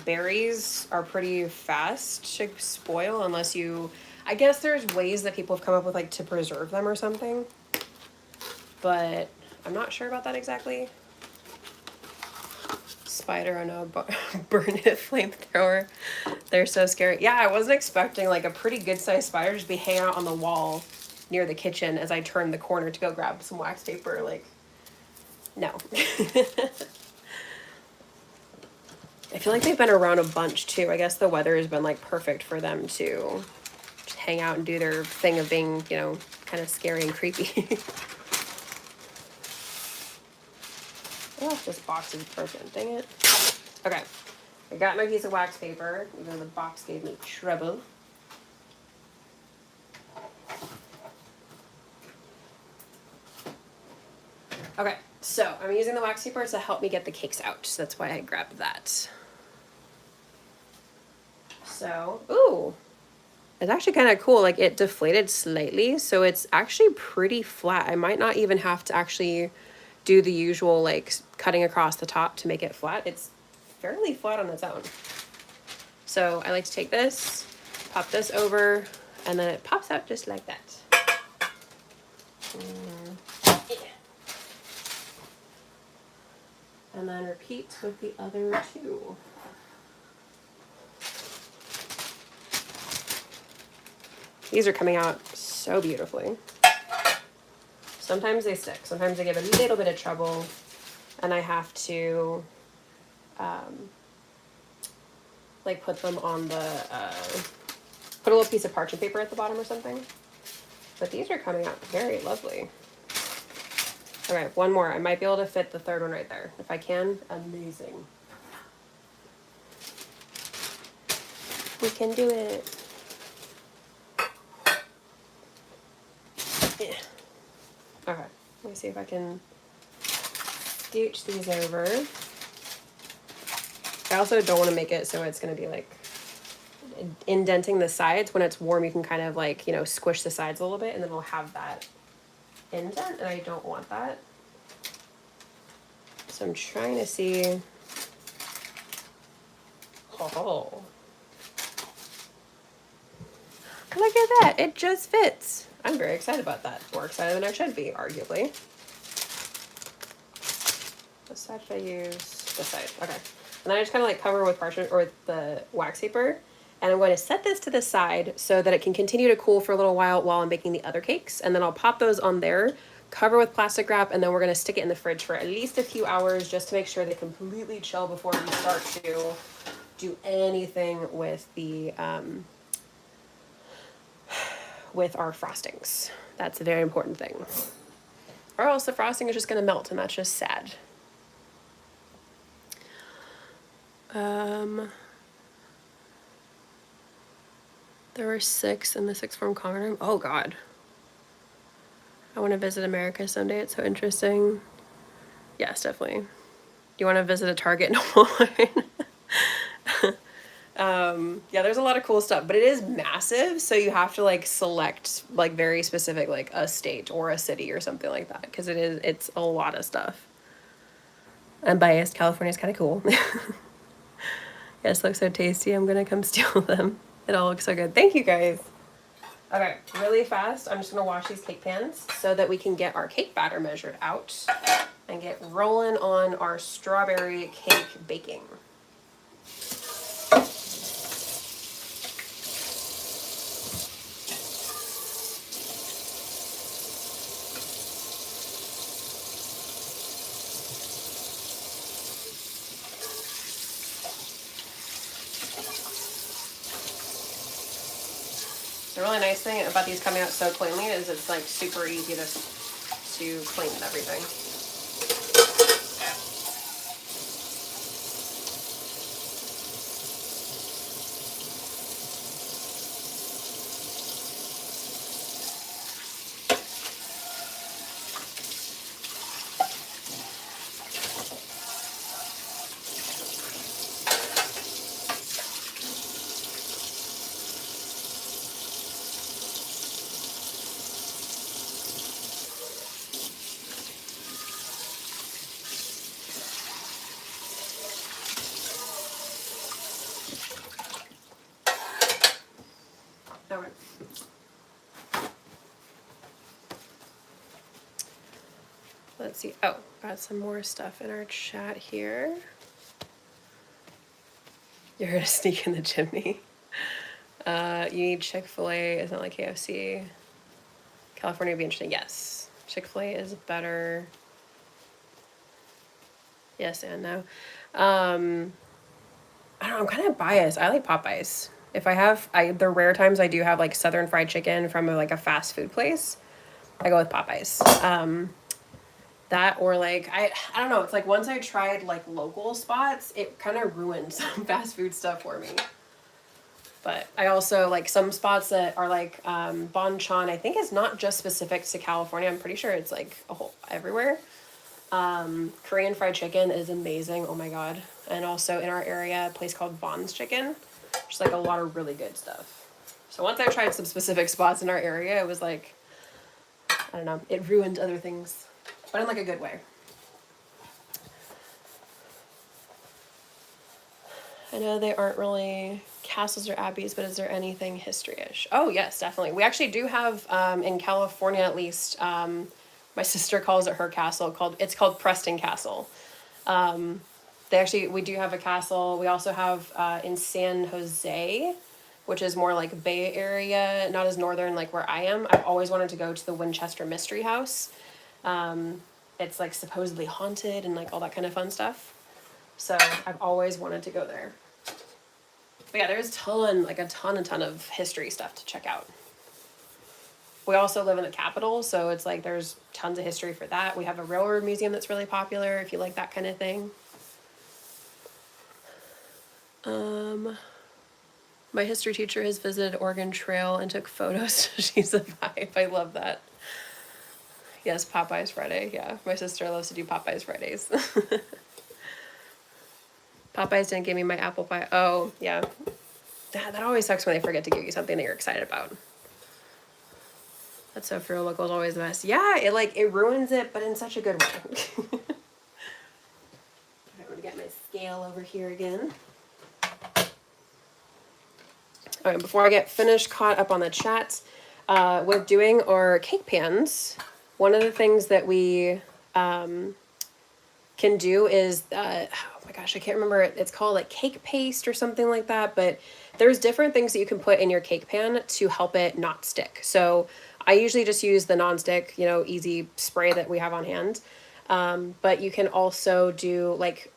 berries are pretty fast to spoil unless you, I guess there's ways that people have come up with like to preserve them or something. But I'm not sure about that exactly. Spider on a burn it flamethrower. They're so scary. Yeah, I wasn't expecting like a pretty good sized spider to just be hanging out on the wall near the kitchen as I turned the corner to go grab some wax paper. Like, no. I feel like they've been around a bunch too. I guess the weather has been like perfect for them to just hang out and do their thing of being, you know, kind of scary and creepy. Oh, this box is broken. Dang it. Okay. I got my piece of wax paper, even though the box gave me trouble. Okay, so I'm using the wax paper to help me get the cakes out. So that's why I grabbed that. So, ooh, it's actually kind of cool. Like it deflated slightly, so it's actually pretty flat. I might not even have to actually do the usual like cutting across the top to make it flat. It's fairly flat on its own. So I like to take this, pop this over, and then it pops out just like that. And then repeat with the other two. These are coming out so beautifully. Sometimes they stick. Sometimes they give a little bit of trouble, and I have to like put them on the put a little piece of parchment paper at the bottom or something. But these are coming out very lovely. Okay, one more. I might be able to fit the third one right there. If I can, amazing. We can do it. Yeah. Okay, let me see if I can scooch these over. I also don't want to make it so it's going to be like indenting the sides. When it's warm, you can kind of like, you know, squish the sides a little bit and then it'll have that indent, and I don't want that. So I'm trying to see. Oh. Look at that, it just fits. I'm very excited about that. More excited than I should be, arguably. What side should I use? This side, okay. And then I just kind of like cover with parchment or with the wax paper. And I'm going to set this to the side so that it can continue to cool for a little while I'm baking the other cakes. And then I'll pop those on there, cover with plastic wrap, and then we're going to stick it in the fridge for at least a few hours just to make sure they completely chill before we start to do anything with the with our frostings. That's a very important thing. Or else the frosting is just going to melt, and that's just sad. There were 6 in the 6th form common room. Oh God. I want to visit America someday. It's so interesting. Yes, definitely. Do you want to visit a Target in Walmart? Yeah, there's a lot of cool stuff, but it is massive, so you have to like select like very specific, like a state or a city or something like that, because it's a lot of stuff. I'm biased. California's kind of cool. Yes, looks so tasty. I'm gonna come steal them. It all looks so good. Thank you guys. Okay, really fast. I'm just gonna wash these cake pans so that we can get our cake batter measured out. and get rolling on our strawberry cake baking. The really nice thing about these coming out so cleanly is it's like super easy to clean and everything. All right. Let's see. Oh, got some more stuff in our chat here. You're gonna sneak in the chimney. You need Chick-fil-A. It's not like KFC. California would be interesting. Yes. Chick-fil-A is better. Yes and no. I don't know, I'm kind of biased. I like Popeyes. If the rare times I do have like Southern fried chicken from like a fast food place, I go with Popeyes. That or like, I don't know. It's like once I tried like local spots, it kind of ruined some fast food stuff for me. But I also like some spots that are like Bonchon, I think is not just specific to California. I'm pretty sure it's like everywhere. Korean fried chicken is amazing. Oh my God. And also in our area, a place called Bon's Chicken. There's like a lot of really good stuff. So once I tried some specific spots in our area, it was like, I don't know, it ruined other things, but in like a good way. I know they aren't really castles or abbeys, but is there anything history-ish? Oh yes, definitely. We actually do have, in California at least, my sister calls it her castle, it's called Preston Castle. We do have a castle. We also have in San Jose, which is more like Bay Area, not as northern like where I am. I've always wanted to go to the Winchester Mystery House. It's like supposedly haunted and like all that kind of fun stuff. So I've always wanted to go there. But yeah, there's a ton of history stuff to check out. We also live in the capital, so it's like there's tons of history for that. We have a railroad museum that's really popular if you like that kind of thing. My history teacher has visited Oregon Trail and took photos. She's a vibe. I love that. Yes, Popeyes Friday. Yeah, my sister loves to do Popeyes Fridays. Popeyes didn't give me my apple pie. Oh, yeah. That always sucks when they forget to give you something that you're excited about. That's so for local is always the best. Yeah, it ruins it, but in such a good way. I'm gonna get my scale over here again. All right, before I get finished, caught up on the chat, with doing our cake pans, one of the things that we can do is, oh my gosh, I can't remember it. It's called like cake paste or something like that, but there's different things that you can put in your cake pan to help it not stick. So I usually just use the non-stick, easy spray that we have on hand. But you can also do like,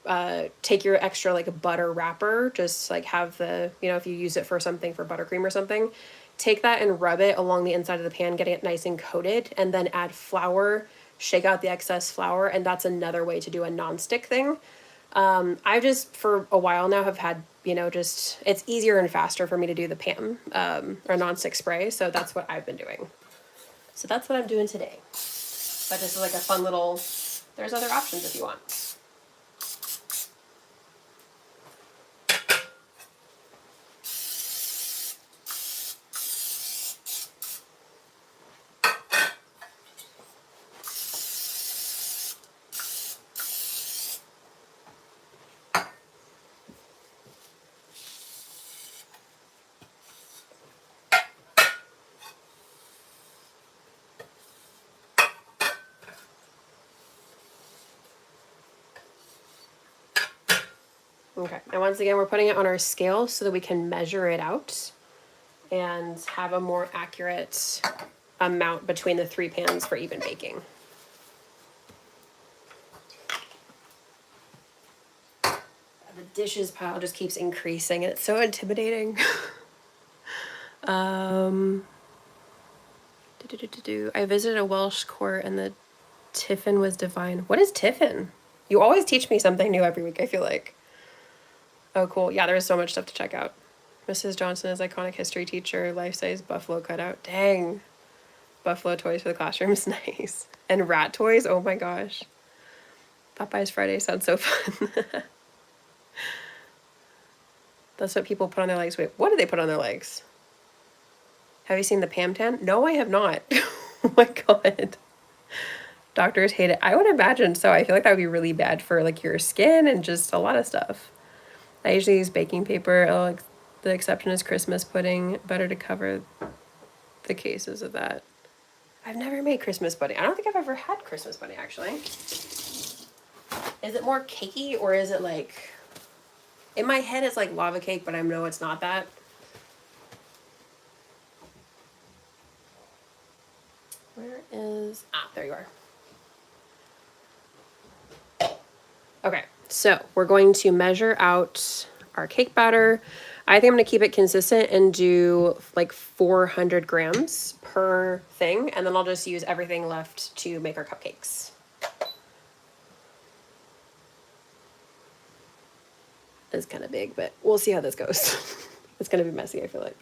take your extra like a butter wrapper, just like have if you use it for something for buttercream or something, take that and rub it along the inside of the pan, getting it nice and coated, and then add flour, shake out the excess flour, and that's another way to do a non-stick thing. I just, for a while now, have had, it's easier and faster for me to do the pan, or non-stick spray, so that's what I've been doing. So that's what I'm doing today. But this is like a fun little, there's other options if you want. Okay, and once again, we're putting it on our scale so that we can measure it out and have a more accurate amount between the 3 pans for even baking. The dishes pile just keeps increasing and it's so intimidating. I visited a Welsh court and the tiffin was divine. What is tiffin? You always teach me something new every week, I feel like. Oh, cool. Yeah, there's so much stuff to check out. Mrs. Johnson is iconic history teacher, life-size buffalo cutout. Dang. Buffalo toys for the classrooms, nice. And rat toys, oh my gosh. Popeye's Friday sounds so fun. That's what people put on their legs. Wait, what do they put on their legs? Have you seen the Pam Tan? No, I have not. Oh my god. Doctors hate it. I would imagine so. I feel like that would be really bad for like your skin and just a lot of stuff. I usually use baking paper. Oh, the exception is Christmas pudding. Better to cover the cases of that. I've never made Christmas pudding. I don't think I've ever had Christmas pudding, actually. Is it more cakey or is it like... In my head, it's like lava cake, but I know it's not that. Where is... Ah, there you are. Okay, so we're going to measure out our cake batter. I think I'm going to keep it consistent and do like 400 grams per thing, and then I'll just use everything left to make our cupcakes. It's kind of big, but we'll see how this goes. It's going to be messy, I feel like.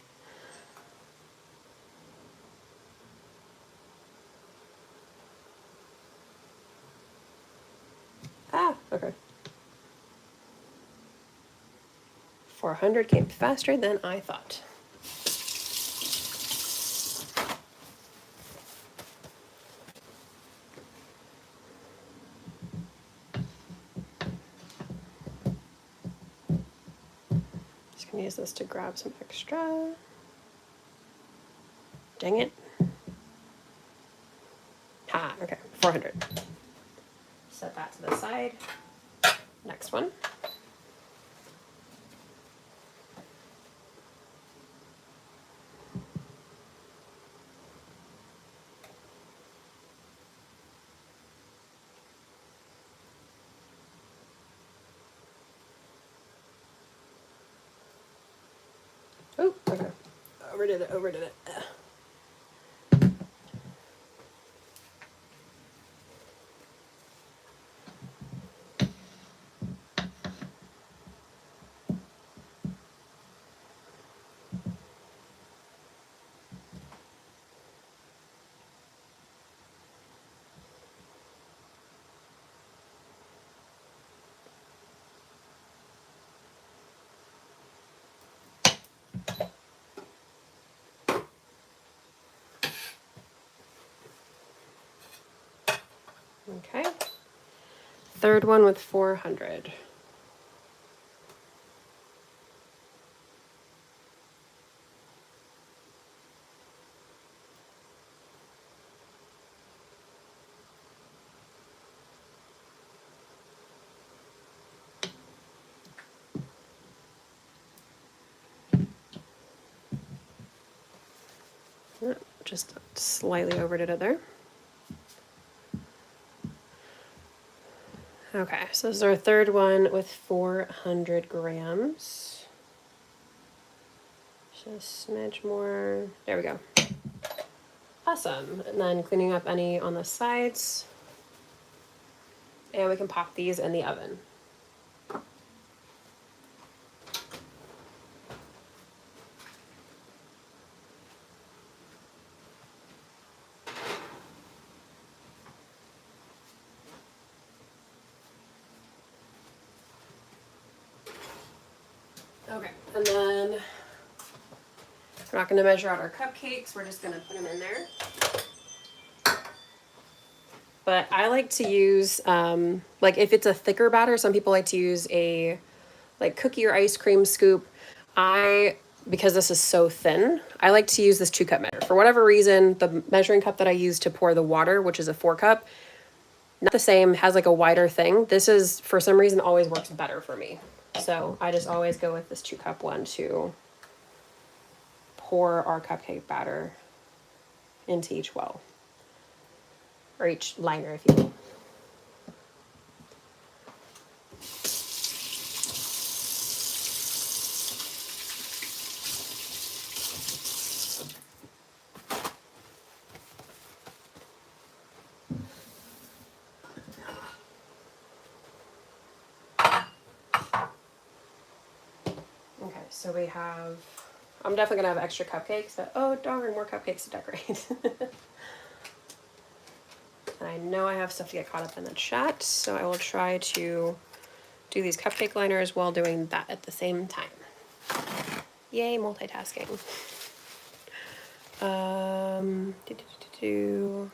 Ah, okay. 400 came faster than I thought. Just gonna use this to grab some extra. Dang it. Ha, okay, 400. Set that to the side. Next one. Oh, okay. Overdid it. Okay. Third one with 400. Just slightly overdid it there. Okay, so this is our third one with 400 grams. Just a smidge more. There we go. Awesome. And then cleaning up any on the sides. And we can pop these in the oven. Okay, and then we're not going to measure out our cupcakes. We're just going to put them in there. But I like to use, like if it's a thicker batter, some people like to use a like cookie or ice cream scoop. Because this is so thin, I like to use this 2-cup measure. For whatever reason, the measuring cup that I use to pour the water, which is a 4-cup, not the same, has like a wider thing. This is, for some reason, always works better for me. So I just always go with this 2-cup one to pour our cupcake batter into each well, or each liner, if you will. Okay, so we have, I'm definitely gonna have extra cupcakes, but oh darn, more cupcakes to decorate. And I know I have stuff to get caught up in the chat, so I will try to do these cupcake liners while doing that at the same time. Yay, multitasking. Do, do, do, do.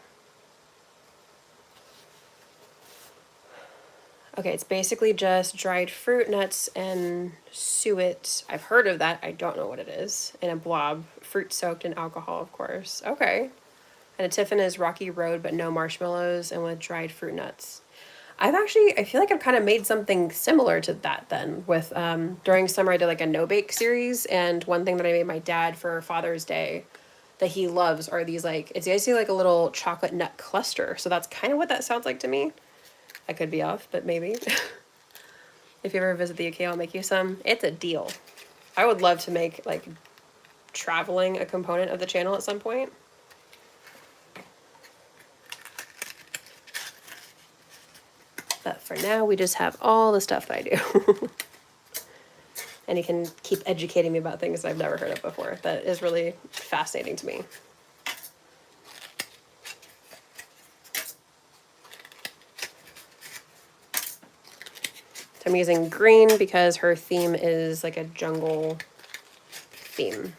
Okay, it's basically just dried fruit, nuts, and suet. I've heard of that. I don't know what it is. In a blob, fruit soaked in alcohol, of course. Okay. And a tiffin is rocky road, but no marshmallows, and with dried fruit nuts. I feel like I've kind of made something similar to that then. With during summer, I did like a no bake series, and one thing that I made my dad for Father's Day that he loves are these like, it's basically like a little chocolate nut cluster. So that's kind of what that sounds like to me. I could be off, but maybe. If you ever visit the UK, I'll make you some. It's a deal. I would love to make like traveling a component of the channel at some point. But for now, we just have all the stuff that I do. And you can keep educating me about things I've never heard of before. That is really fascinating to me. So I'm using green because her theme is like a jungle theme.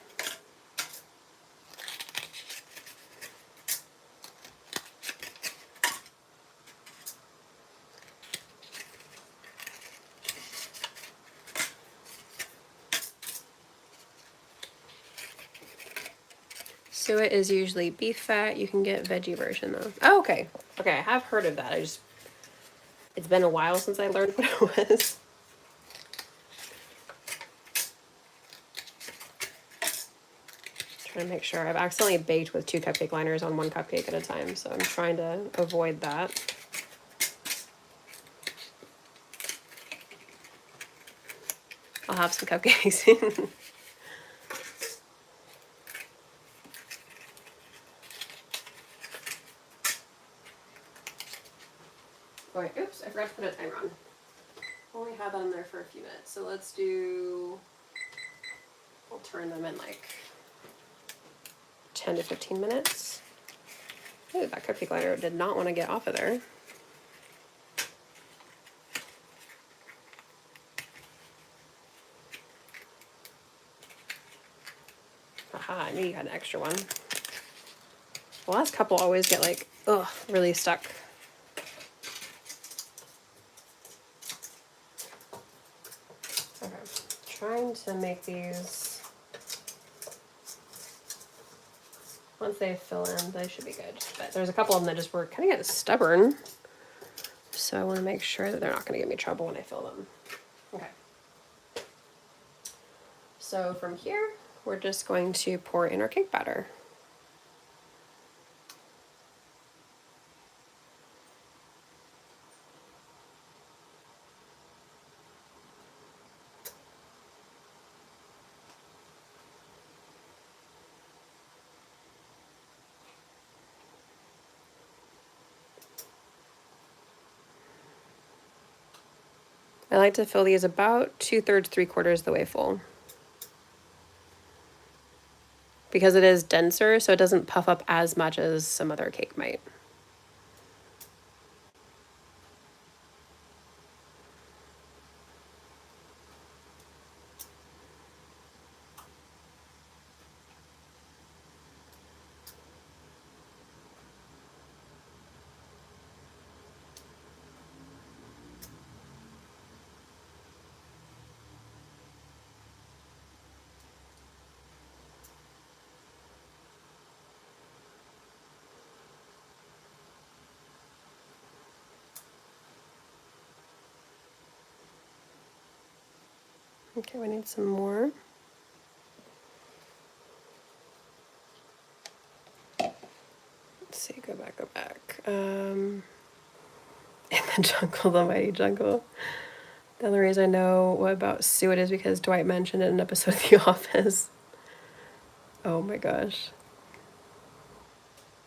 Suet is usually beef fat. You can get veggie version though. Oh, okay. Okay, I have heard of that. It's been a while since I learned what it was. Trying to make sure. I've accidentally baked with 2 cupcake liners on 1 cupcake at a time, so I'm trying to avoid that. I'll have some cupcakes. Oh, wait, oops, I forgot to put a timer on. Only had that in there for a few minutes, so let's do, we'll turn them in like 10 to 15 minutes. Ooh, that cupcake liner did not want to get off of there. Aha, I knew you had an extra one. The last couple always get like, ugh, really stuck. Okay, trying to make these, once they fill in, they should be good. But there's a couple of them that just were kind of getting stubborn. So I want to make sure that they're not going to give me trouble when I fill them. Okay. So from here, we're just going to pour in our cake batter. I like to fill these about 2/3, 3/4 of the way full. Because it is denser, so it doesn't puff up as much as some other cake might. Okay, we need some more. Let's see, go back. In the jungle, the mighty jungle. The only reason I know what about Sue it is because Dwight mentioned it in an episode of The Office. Oh my gosh.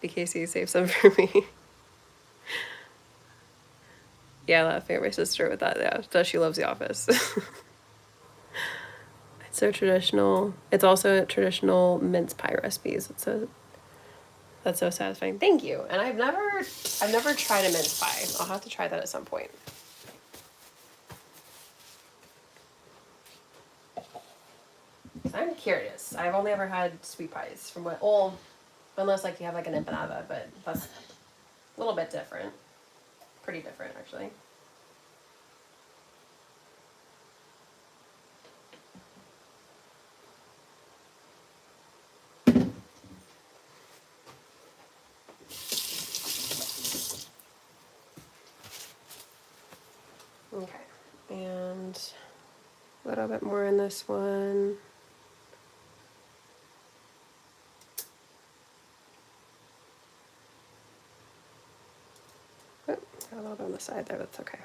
BKC, save some for me. Yeah, laughing at my sister with that. Yeah, so she loves The Office. It's so traditional. It's also traditional mince pie recipes. That's so satisfying. Thank you. And I've never tried a mince pie. I'll have to try that at some point. I'm curious. I've only ever had sweet pies from what unless like you have like an empanada, but that's a little bit different. Pretty different actually. Okay. And a little bit more in this one. Oh, got a little bit on the side there, that's okay.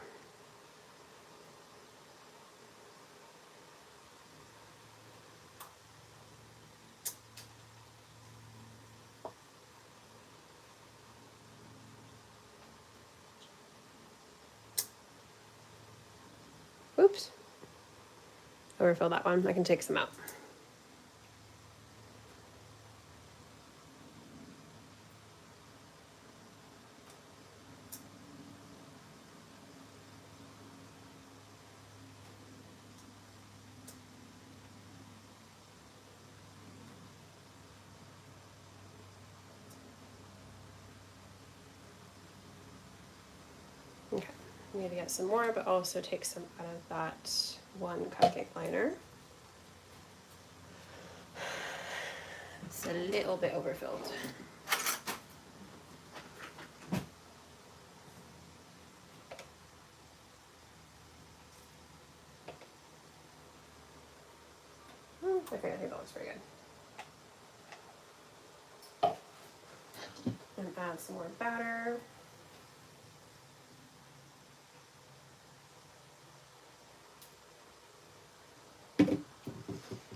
Oops. Overfill that one. I can take some out. Okay. We need to get some more, but also take some out of that one cupcake liner. It's a little bit overfilled. Okay, I think that looks pretty good. And add some more batter.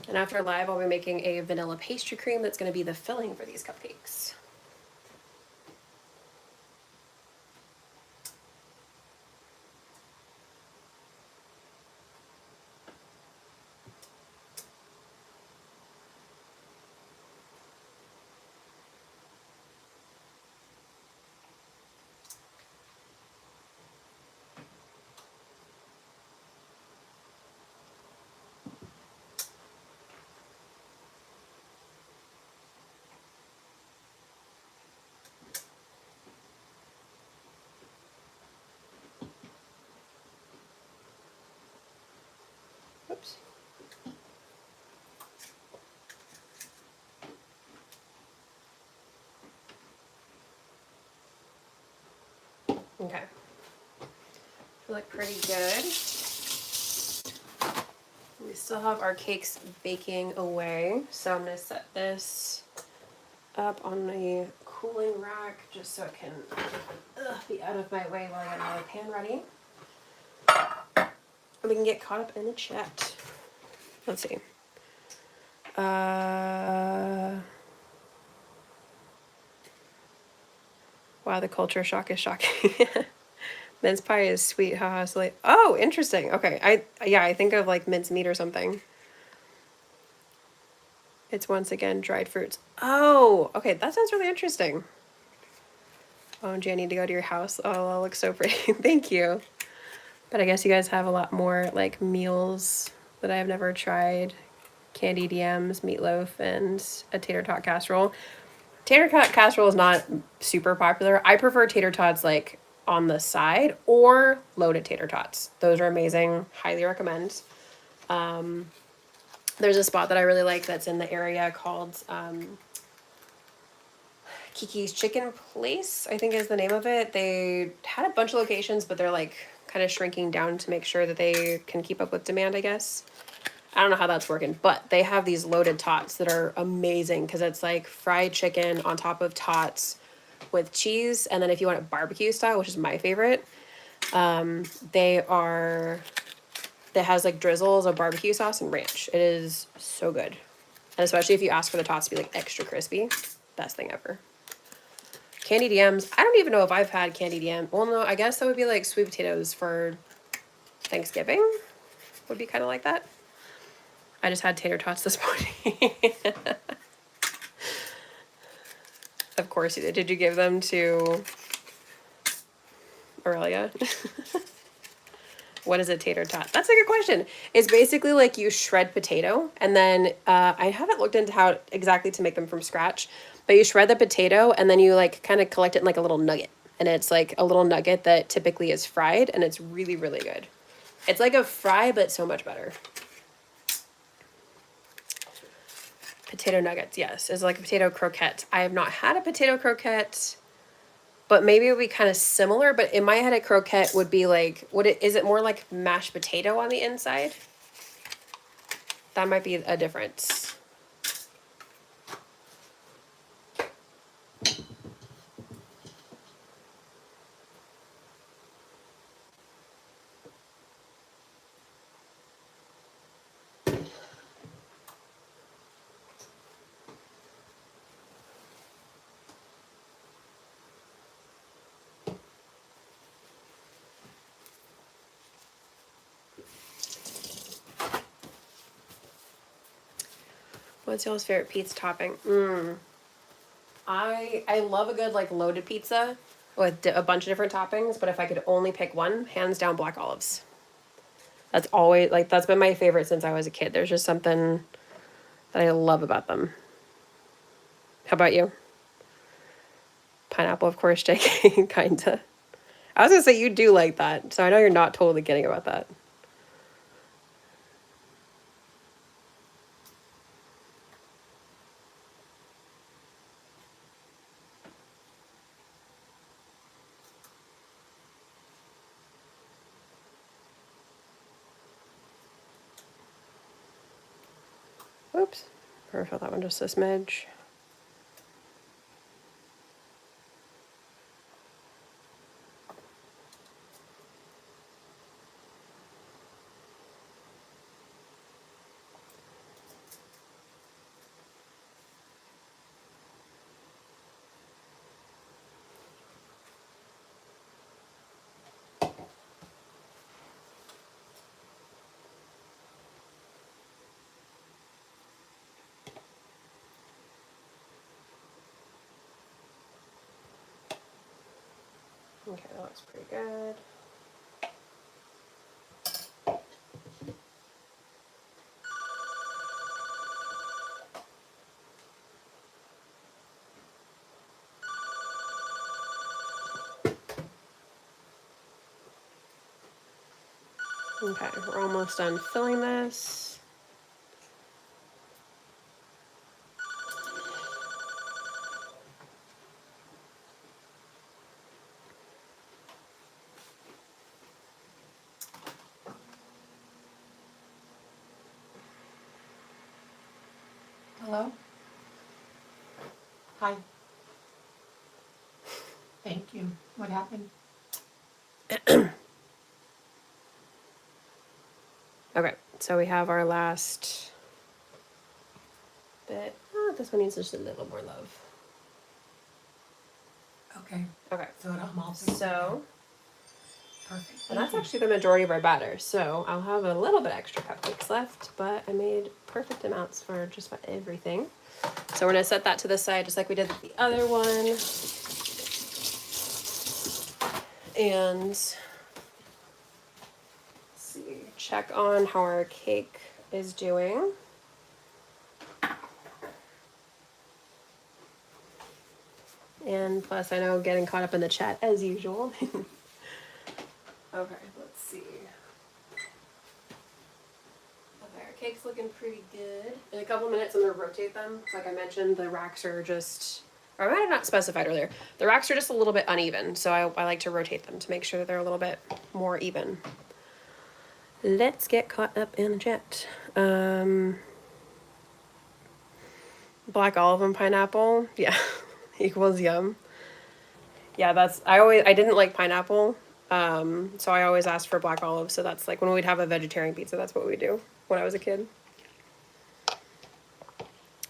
And after live, I'll be making a vanilla pastry cream that's going to be the filling for these cupcakes. Oops. Okay. They look pretty good. We still have our cakes baking away, so I'm going to set this up on a cooling rack just so it can be out of my way while I get my pan ready. And we can get caught up in the chat. Let's see. Wow, the culture shock is shocking. Mince pie is sweet, haha. So like, oh, interesting. Okay, I think of like mince meat or something. It's once again dried fruits. Oh, okay, that sounds really interesting. Oh, Jan, I need to go to your house. Oh, that looks so pretty. Thank you. But I guess you guys have a lot more like meals that I have never tried. Candied yams, meatloaf, and a tater tot casserole. Tater tot casserole is not super popular. I prefer tater tots like on the side or loaded tater tots. Those are amazing. Highly recommend. There's a spot that I really like that's in the area called Kiki's Chicken Place, I think is the name of it. They had a bunch of locations, but they're like kind of shrinking down to make sure that they can keep up with demand, I guess. I don't know how that's working, but they have these loaded tots that are amazing because it's like fried chicken on top of tots with cheese. And then if you want it barbecue style, which is my favorite, they are, that has like drizzles of barbecue sauce and ranch. It is so good. And especially if you ask for the tots to be like extra crispy, best thing ever. Candied yams. I don't even know if I've had candied yam. Well, no, I guess that would be like sweet potatoes for Thanksgiving. Would be kind of like that. I just had tater tots this morning. Of course you did. Did you give them to Aurelia? What is a tater tot? That's a good question. It's basically like you shred potato, and then I haven't looked into how exactly to make them from scratch, but you shred the potato and then you like kind of collect it in like a little nugget. And it's like a little nugget that typically is fried, and it's really, really good. It's like a fry, but so much better. Potato nuggets, yes. It's like a potato croquette. I have not had a potato croquette, but maybe it would be kind of similar. But in my head, a croquette would be like, is it more like mashed potato on the inside? That might be a difference. What's y'all's favorite pizza topping? I love a good like loaded pizza with a bunch of different toppings, but if I could only pick one, hands down black olives. That's always like that's been my favorite since I was a kid. There's just something that I love about them. How about you? Pineapple, of course, JK, kinda. I was gonna say you do like that, so I know you're not totally kidding about that. Oops. Or fill that one just a smidge. Okay, that looks pretty good. Okay, we're almost done filling this. Hello? Hi. Thank you. What happened? Okay, so we have our last bit. Oh, this one needs just a little more love. Okay, Okay, so I'm all so, perfect. and that's Thank you. actually the majority of our batter. So I'll have a little bit extra cupcakes left, but I made perfect amounts for just about everything. So we're gonna set that to the side just like we did with the other one. And let's see, check on how our cake is doing. And plus, I know getting caught up in the chat as usual. Okay, let's see. Okay, our cake's looking pretty good. In a couple minutes, I'm gonna rotate them. Like I mentioned, the racks are just, or I might have not specified earlier, the racks are just a little bit uneven, so I like to rotate them to make sure that they're a little bit more even. let's get caught up in the chat. Black olive and pineapple, yeah, equals yum. Yeah, I didn't like pineapple, so I always asked for black olive. So that's like when we'd have a vegetarian pizza, that's what we do when I was a kid.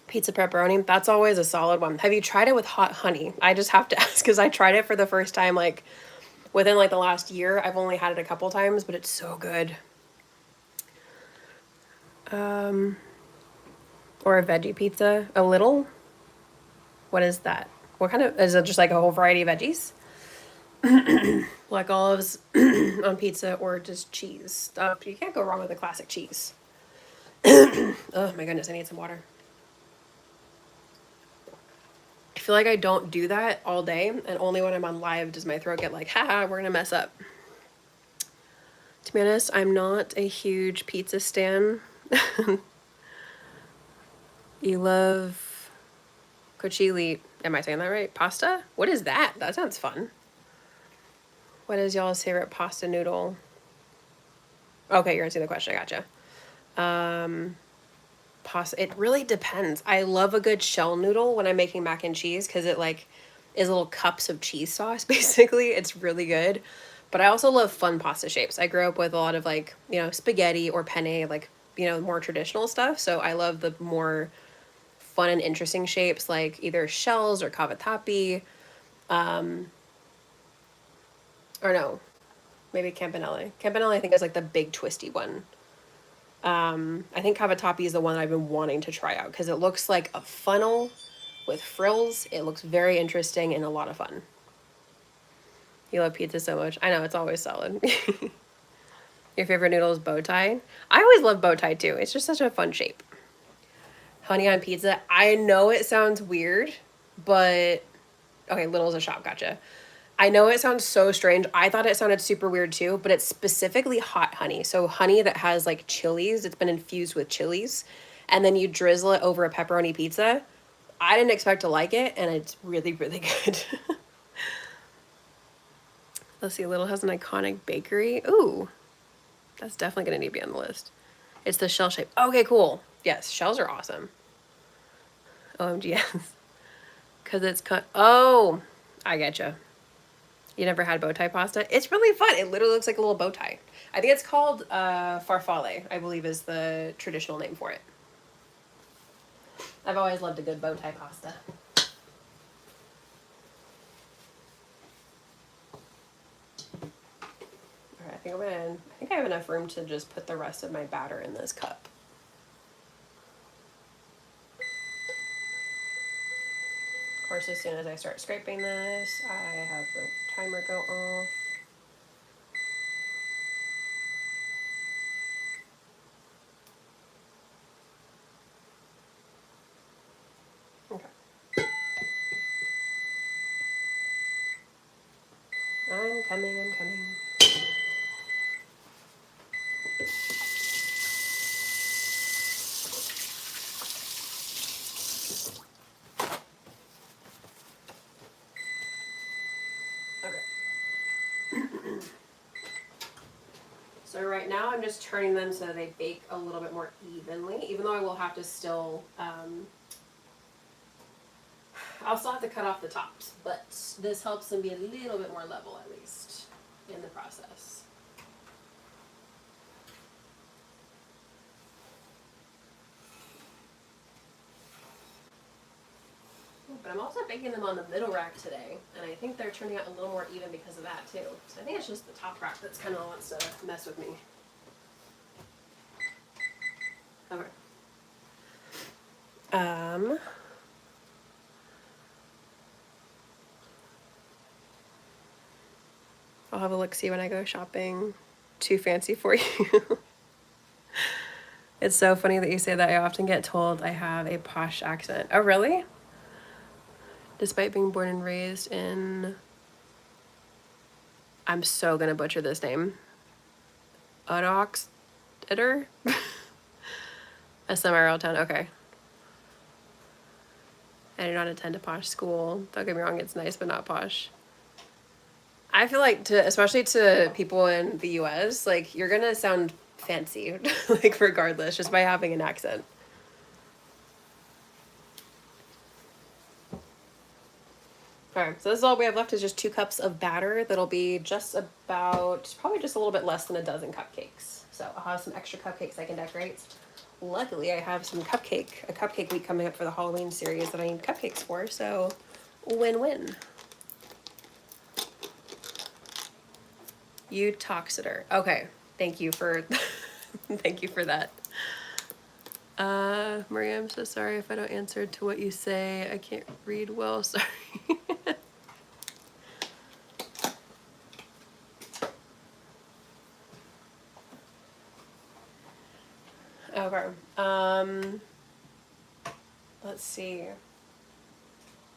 Pizza pepperoni, that's always a solid one. Have you tried it with hot honey? I just have to ask because I tried it for the first time like within like the last year. I've only had it a couple times, but it's so good. Or a veggie pizza, a little. What is that? What kind of, is it just like a whole variety of veggies? Black olives on pizza or just cheese. You can't go wrong with a classic cheese. Oh my goodness, I need some water. I feel like I don't do that all day, and only when I'm on live does my throat get like, haha, we're gonna mess up. To be honest, I'm not a huge pizza stan. You love cochili. Am I saying that right? Pasta? What is that? That sounds fun. What is y'all's favorite pasta noodle? Okay, you're answering the question. I gotcha. Pasta. It really depends. I love a good shell noodle when I'm making mac and cheese because it like is little cups of cheese sauce. Basically, it's really good. But I also love fun pasta shapes. I grew up with a lot of like spaghetti or penne, like more traditional stuff. So I love the more fun and interesting shapes like either shells or cavatappi. Or no, maybe campanelle. Campanelle I think is like the big twisty one. I think cavatappi is the one I've been wanting to try out because it looks like a funnel with frills. It looks very interesting and a lot of fun. You love pizza so much. I know, it's always solid. Your favorite noodle is bow tie? I always love bow tie too. It's just such a fun shape. Honey on pizza. I know it sounds weird, but okay, Little's a shop, gotcha. I know it sounds so strange. I thought it sounded super weird too, but it's specifically hot honey. So honey that has like chilies, it's been infused with chilies, and then you drizzle it over a pepperoni pizza. I didn't expect to like it, and it's really, really good. Let's see, Little has an iconic bakery. Ooh, that's definitely gonna need to be on the list. It's the shell shape. Okay, cool. Yes, shells are awesome. OMG, yes. Because it's cut. Oh, I getcha. You never had bow tie pasta? It's really fun. It literally looks like a little bow tie. I think it's called farfalle, I believe is the traditional name for it. I've always loved a good bow tie pasta. All right, I think I have enough room to just put the rest of my batter in this cup. Of course, as soon as I start scraping this, I have the timer go off. Okay. I'm coming. So right now I'm just turning them so they bake a little bit more evenly, even though I will have to still, I'll still have to cut off the tops, but this helps them be a little bit more level at least in the process. But I'm also baking them on the middle rack today, and I think they're turning out a little more even because of that too. So I think it's just the top rack that's kind of wants to mess with me. Okay. I'll have a look-see when I go shopping. Too fancy for you. It's so funny that you say that. I often get told I have a posh accent. Oh, really? Despite being born and raised in... I'm so gonna butcher this name. Udoxeter? A semi-rural town, okay. I do not attend a posh school. Don't get me wrong, it's nice, but not posh. I feel like especially to people in the US, like you're gonna sound fancy, like regardless, just by having an accent. Alright, so this is all we have left is just 2 cups of batter. That'll be just about, probably just a little bit less than a dozen cupcakes. So I'll have some extra cupcakes I can decorate. Luckily, I have a cupcake week coming up for the Halloween series that I need cupcakes for, so win-win. Uttoxeter. Okay, thank you for, thank you for that. Maria, I'm so sorry if I don't answer to what you say. I can't read well, sorry. Okay. Let's see.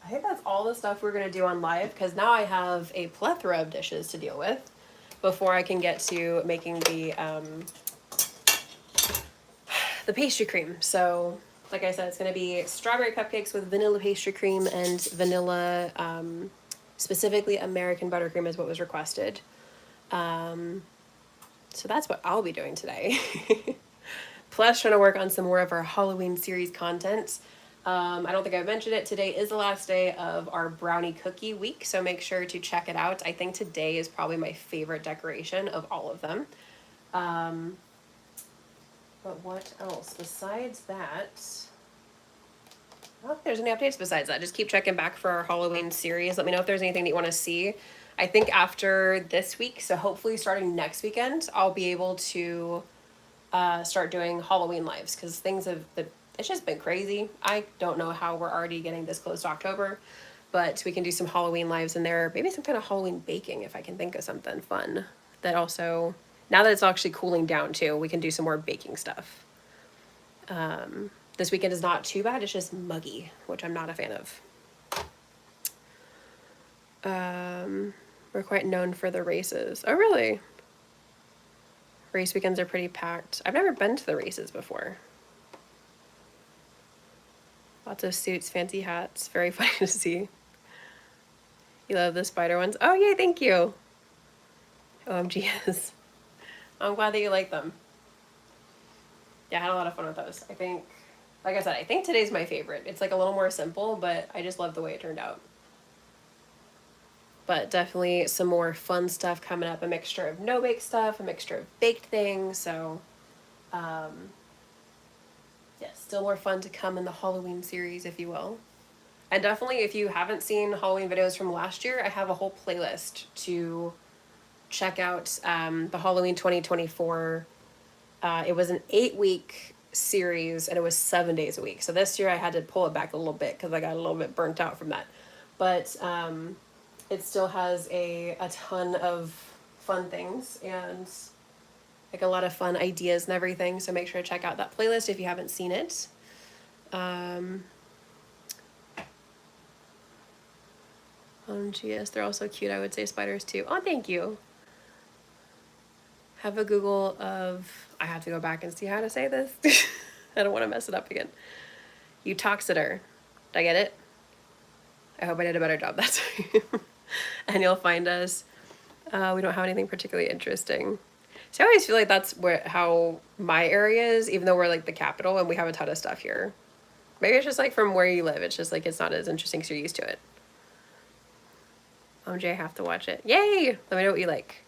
I think that's all the stuff we're gonna do on live because now I have a plethora of dishes to deal with before I can get to making the pastry cream. So, like I said, it's gonna be strawberry cupcakes with vanilla pastry cream and vanilla, specifically American buttercream is what was requested. So that's what I'll be doing today. Plus trying to work on some more of our Halloween series content. I don't think I've mentioned it. Today is the last day of our brownie cookie week, so make sure to check it out. I think today is probably my favorite decoration of all of them. But what else besides that? I don't think there's any updates besides that. Just keep checking back for our Halloween series. Let me know if there's anything that you want to see. I think after this week, so hopefully starting next weekend, I'll be able to start doing Halloween lives because things have been, it's just been crazy. I don't know how we're already getting this close to October, but we can do some Halloween lives in there. Maybe some kind of Halloween baking if I can think of something fun that also, now that it's actually cooling down too, we can do some more baking stuff. This weekend is not too bad. It's just muggy, which I'm not a fan of. We're quite known for the races. Oh, really? Race weekends are pretty packed. I've never been to the races before. Lots of suits, fancy hats. Very funny to see. You love the spider ones? Oh, yay, thank you. OMG, yes. I'm glad that you like them. Yeah, I had a lot of fun with those. I think, like I said, I think today's my favorite. It's like a little more simple, but I just love the way it turned out. But definitely some more fun stuff coming up. A mixture of no-bake stuff, a mixture of baked things. So, yeah, still more fun to come in the Halloween series, if you will. And definitely, if you haven't seen Halloween videos from last year, I have a whole playlist to check out. The Halloween 2024. It was an 8-week series, and it was 7 days a week. So this year I had to pull it back a little bit because I got a little bit burnt out from that. But it still has a ton of fun things and like a lot of fun ideas and everything. So make sure to check out that playlist if you haven't seen it. Yes, they're also cute. I would say spiders too. Oh, thank you. Have a Google of, I have to go back and see how to say this. I don't want to mess it up again. Uttoxeter. Did I get it? I hope I did a better job that time. And you'll find us. We don't have anything particularly interesting. So I always feel like that's how my area is, even though we're like the capital and we have a ton of stuff here. Maybe it's just like from where you live. It's just like it's not as interesting because you're used to it. OMG, I have to watch it. Yay! Let me know what you like.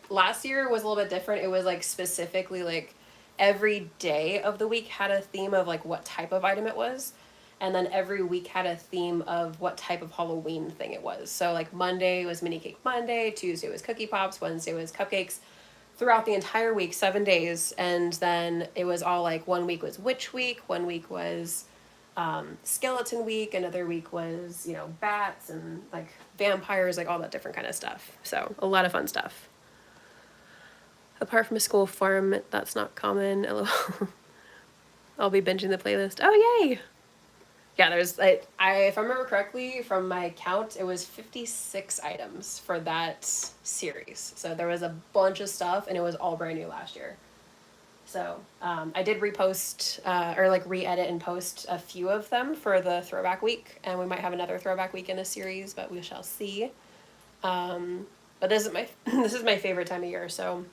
Last year was a little bit different. It was like specifically like every day of the week had a theme of like what type of item it was. And then every week had a theme of what type of Halloween thing it was. So like Monday was Mini Cake Monday, Tuesday was Cookie Pops, Wednesday was Cupcakes. Throughout the entire week, 7 days. And then it was all like 1 week was Witch Week, 1 week was Skeleton Week, another week was, bats and like vampires, like all that different kind of stuff. So a lot of fun stuff. Apart from a school farm, that's not common. LOL. I'll be binging the playlist. Oh, yay! Yeah, there's, if I remember correctly from my count, it was 56 items for that series. So there was a bunch of stuff and it was all brand new last year. So I did repost or like re-edit and post a few of them for the throwback week, and we might have another throwback week in the series, but we shall see. But this is my favorite time of year, so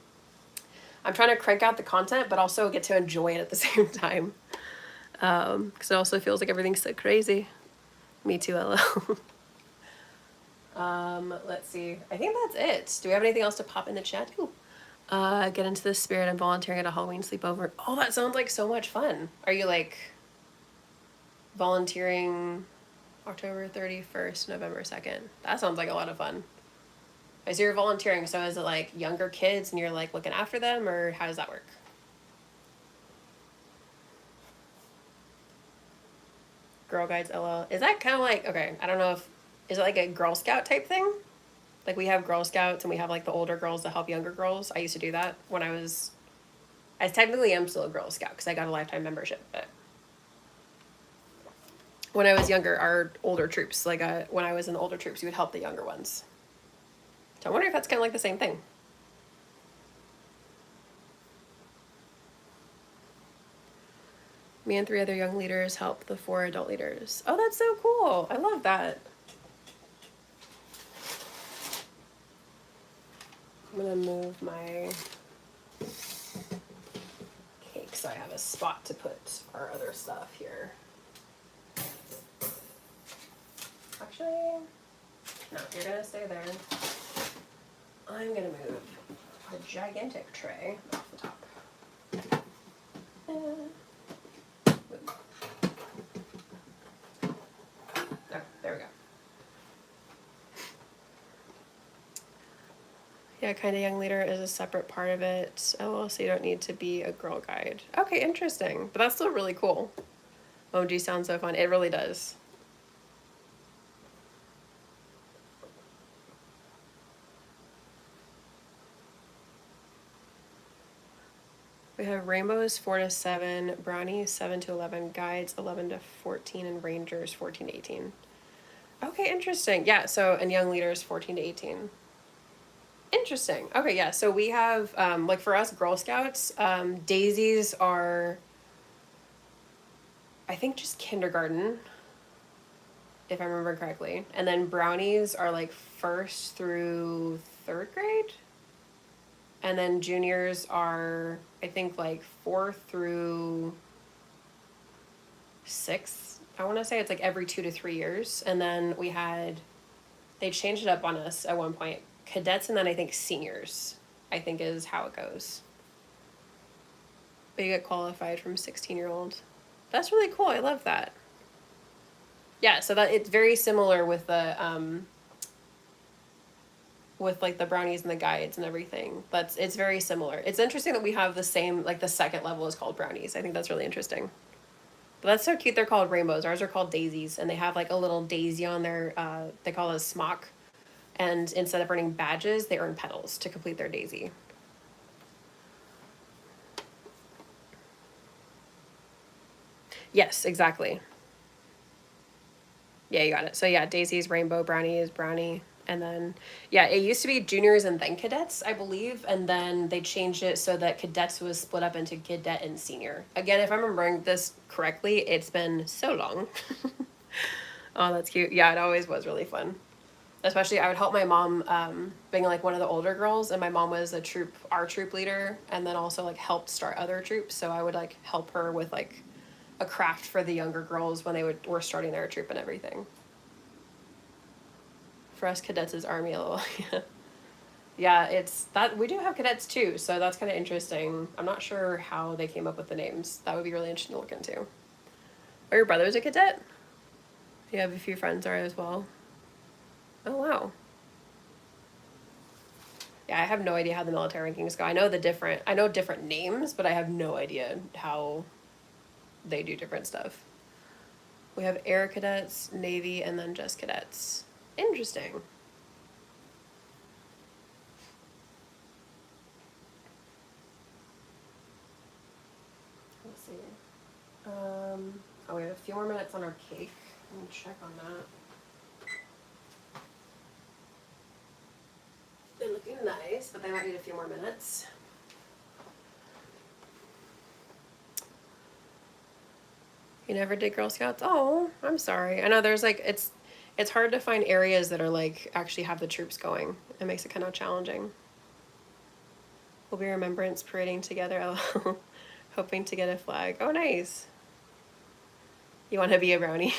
I'm trying to crank out the content, but also get to enjoy it at the same time. Because it also feels like everything's so crazy. Me too, LL. Let's see. I think that's it. Do we have anything else to pop in the chat? Ooh. Get into the spirit and volunteering at a Halloween sleepover. Oh, that sounds like so much fun. Are you like volunteering October 31st, November 2nd? That sounds like a lot of fun. So you're volunteering, so is it like younger kids and you're like looking after them, or how does that work? Girl Guides LL. Is that kind of like, okay, I don't know if, is it like a Girl Scout type thing? Like we have Girl Scouts and we have like the older girls that help younger girls. I used to do that when I technically am still a Girl Scout because I got a lifetime membership, but when I was younger, our older troops, like when I was in the older troops, you would help the younger ones. So I wonder if that's kind of like the same thing. Me and 3 other young leaders help the 4 adult leaders. Oh, that's so cool. I love that. I'm gonna move my cake so I have a spot to put our other stuff here. Actually, no, you're gonna stay there. I'm gonna move the gigantic tray off the top. There we go. Yeah, Kinda Young Leader is a separate part of it. Oh, so you don't need to be a Girl Guide. Okay, interesting. But that's still really cool. OMG sounds so fun. It really does. We have Rainbows 4 to 7, Brownies 7 to 11, Guides 11 to 14, and Rangers 14 to 18. Okay, interesting. Yeah, so, and Young Leaders 14 to 18. Interesting. Okay, yeah, so we have, like for us Girl Scouts, daisies are, I think, just kindergarten, if I remember correctly. And then brownies are like 1st through 3rd grade. And then juniors are, I think, like 4th through 6th. I want to say it's like every 2 to 3 years. And then they changed it up on us at one point. Cadets and then I think seniors, I think is how it goes. But you get qualified from 16-year-old. That's really cool. I love that. Yeah, so that it's very similar with the with like the brownies and the guides and everything. It's very similar. It's interesting that we have the same, like the 2nd level is called brownies. I think that's really interesting. But that's so cute. They're called rainbows. Ours are called daisies, and they have like a little daisy on their they call it a smock. And instead of earning badges, they earn petals to complete their daisy. Yes, exactly. Yeah, you got it. So yeah, Daisy's rainbow, Brownie is brownie. And then, yeah, it used to be juniors and then cadets, I believe. And then they changed it so that cadets was split up into cadet and senior. Again, if I'm remembering this correctly, it's been so long. Oh, that's cute. Yeah, it always was really fun. Especially, I would help my mom being like one of the older girls. And my mom was our troop leader. And then also like helped start other troops. So I would like help her with like a craft for the younger girls when they were starting their troop and everything. For us, cadets is Army, lol. Yeah, it's that we do have cadets too, so that's kind of interesting. I'm not sure how they came up with the names. That would be really interesting to look into. Are your brothers a cadet? You have a few friends are as well. Oh wow. Yeah, I have no idea how the military rankings go. I know different names, but I have no idea how they do different stuff. We have Air Cadets, Navy, and then just cadets. Interesting. Let's see. Oh, we have a few more minutes on our cake. Let me check on that. They're looking nice, but they might need a few more minutes. You never did Girl Scouts? Oh, I'm sorry. I know there's like it's hard to find areas that are like actually have the troops going. It makes it kind of challenging. We'll be remembrance parading together. Hoping to get a flag. Oh, nice. You want to be a brownie?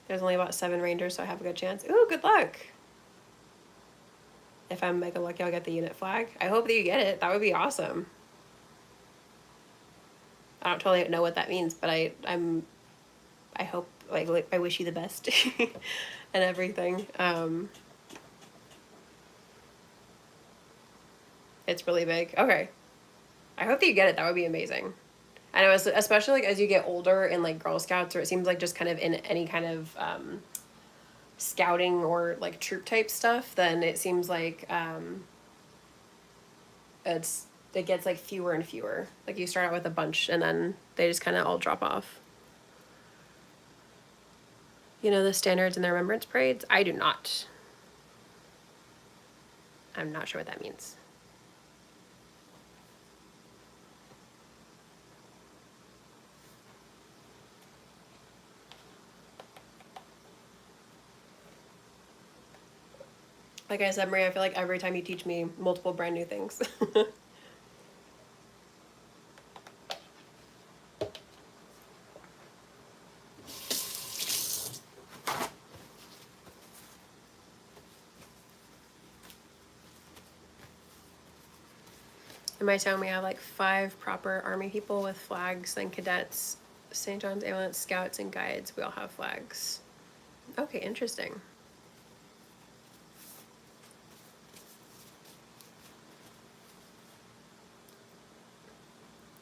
There's only about 7 rangers, so I have a good chance. Ooh, good luck. If I'm mega lucky, I'll get the unit flag. I hope that you get it. That would be awesome. I don't totally know what that means, but I hope, like I wish you the best and everything. It's really big. Okay. I hope that you get it. That would be amazing. And it was especially like as you get older in like Girl Scouts, or it seems like just kind of in any kind of scouting or like troop type stuff, then it seems like it gets like fewer and fewer. Like you start out with a bunch and then they just kind of all drop off. You know the standards and the remembrance parades? I do not. I'm not sure what that means. Like I said, Maria, I feel like every time you teach me multiple brand new things. In my town, we have like 5 proper army people with flags, then cadets, St. John's Ambulance, scouts, and guides. We all have flags. Okay, interesting.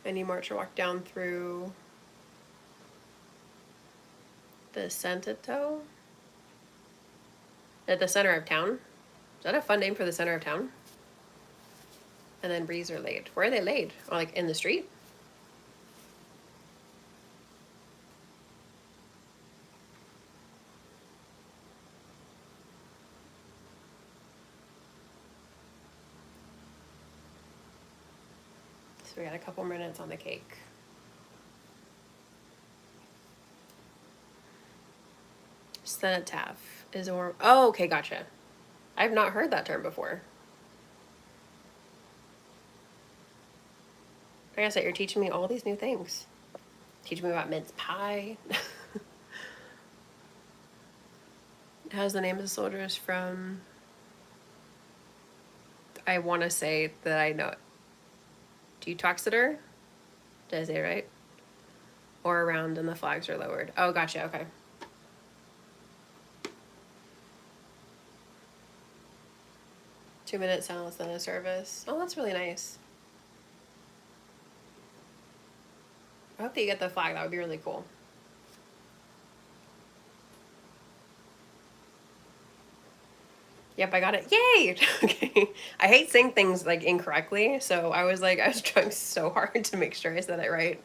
And you march or walk down through the Sentito at the center of town. Is that a fun name for the center of town? And then wreaths are laid. Where are they laid? Or like in the street? So we got a couple minutes on the cake. Cenotaph is a warm. Oh, okay, gotcha. I've not heard that term before. Like I said, you're teaching me all these new things. Teaching me about mince pie. It has the name of the soldiers from. I want to say that I know it. Teutoxeter? Did I say it right? Or around and the flags are lowered. Oh, gotcha, okay. Two-minute silence, then a service. Oh, that's really nice. I hope that you get the flag. That would be really cool. Yep, I got it. Yay! Okay. I hate saying things like incorrectly, so I was trying so hard to make sure I said it right.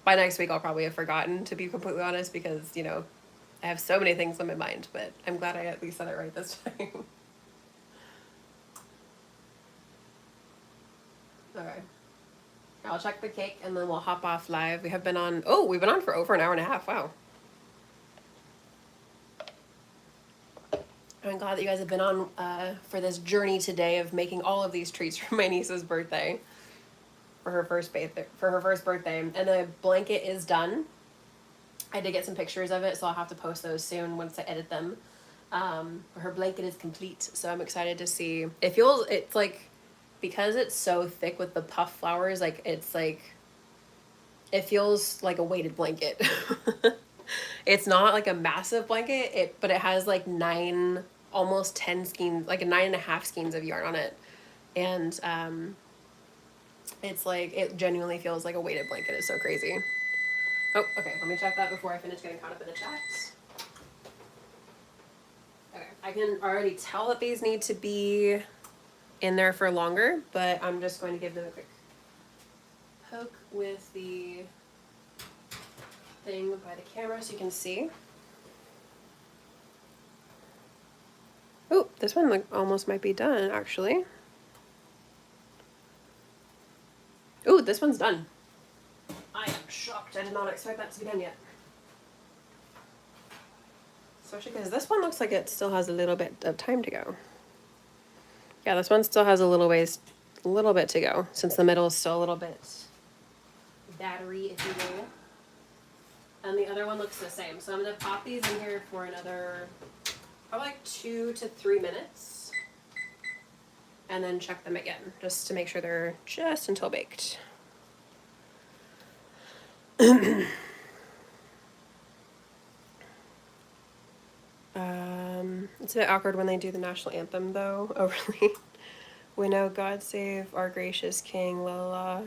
By next week, I'll probably have forgotten, to be completely honest, because, you know, I have so many things on my mind, but I'm glad I at least said it right this time. Alright. I'll check the cake and then we'll hop off live. We've been on for over an hour and a half. Wow. I'm glad that you guys have been on for this journey today of making all of these treats for my niece's birthday. For her first birthday. And the blanket is done. I did get some pictures of it, so I'll have to post those soon once I edit them. Her blanket is complete, so I'm excited to see. It's like, because it's so thick with the puff flowers, like it feels like a weighted blanket. It's not like a massive blanket, but it has like 9, almost 10 skeins, like 9.5 skeins of yarn on it. And it's like, it genuinely feels like a weighted blanket. It's so crazy. Oh, okay, let me check that before I finish getting caught up in the chats. Okay, I can already tell that these need to be in there for longer, but I'm just going to give them a quick poke with the thing by the camera so you can see. Oh, this one almost might be done, actually. Oh, this one's done. I am shocked. I did not expect that to be done yet. Especially because this one looks like it still has a little bit of time to go. Yeah, this one still has a little bit to go, since the middle is still a little bit battery, if you will. And the other one looks the same. So I'm gonna pop these in here for another, probably like 2 to 3 minutes. And then check them again, just to make sure they're just until baked. It's a bit awkward when they do the national anthem, though. Oh, really? We know God save our gracious King, la la la.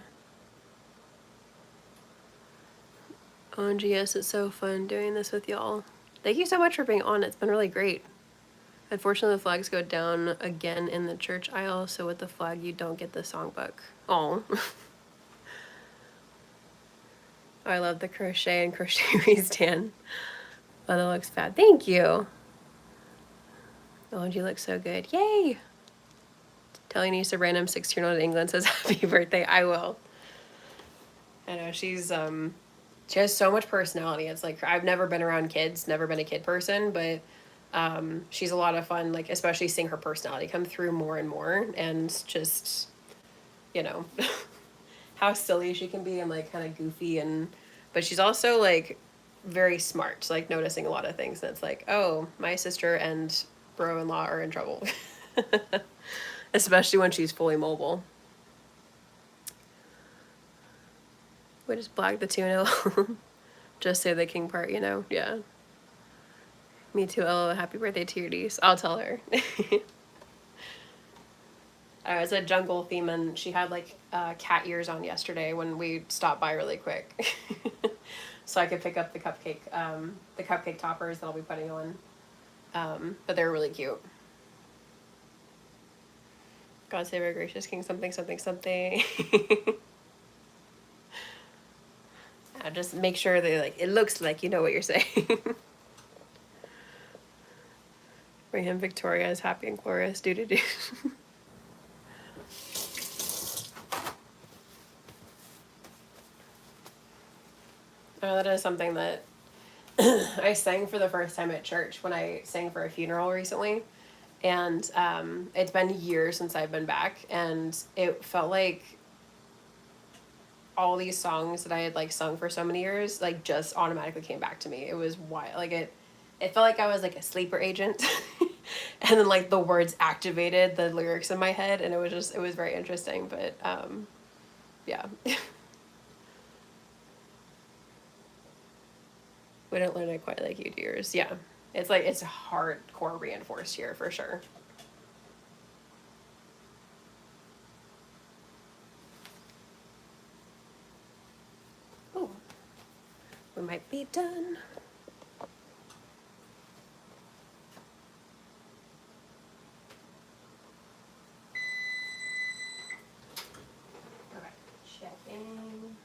OMG, yes, it's so fun doing this with y'all. Thank you so much for being on. It's been really great. Unfortunately, the flags go down again in the church aisle, so with the flag, you don't get the songbook. Oh. I love the crochet and crochetery stand. Oh, that looks bad. Thank you. OMG looks so good. Yay! Telling you a random 16-year-old in England says happy birthday. I will. I know, she has so much personality. It's like, I've never been around kids, never been a kid person, but she's a lot of fun, like, especially seeing her personality come through more and more, and just, you know, how silly she can be and, like, kind of goofy, but she's also, like, very smart, like, noticing a lot of things, and it's like, oh, my sister and bro-in-law are in trouble. Especially when she's fully mobile. We just black the tuna. Just say the king part, you know? Yeah. Me too. Oh, happy birthday to your niece. I'll tell her. I was at Jungle Theme and she had like cat ears on yesterday when we stopped by really quick. So I could pick up the cupcake toppers that I'll be putting on. But they're really cute. God save our gracious king, something, something, something. Just make sure that, like, it looks like you know what you're saying. Bring him Victoria is happy and glorious. Do. Oh, that is something that I sang for the first time at church when I sang for a funeral recently. And it's been years since I've been back, and it felt like all these songs that I had like sung for so many years, like, just automatically came back to me. It was wild. Like, it felt like I was like a sleeper agent. And then like the words activated the lyrics in my head, and it was very interesting. But yeah. We don't learn it quite like you do yours. Yeah. It's like, it's hardcore reinforced here for sure. Oh, we might be done. Okay, checking.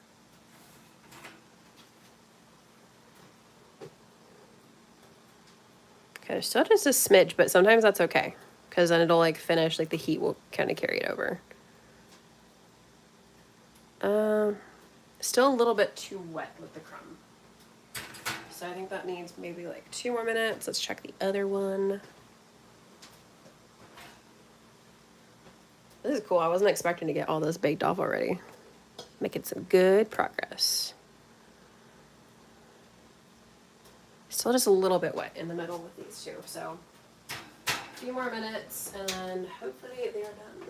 Okay, still just a smidge, but sometimes that's okay, because then it'll like finish, like the heat will kind of carry it over. Still a little bit too wet with the crumb. So I think that needs maybe like 2 more minutes. Let's check the other one. This is cool. I wasn't expecting to get all this baked off already. Making some good progress. Still just a little bit wet in the middle with these two. So a few more minutes and then hopefully they are done.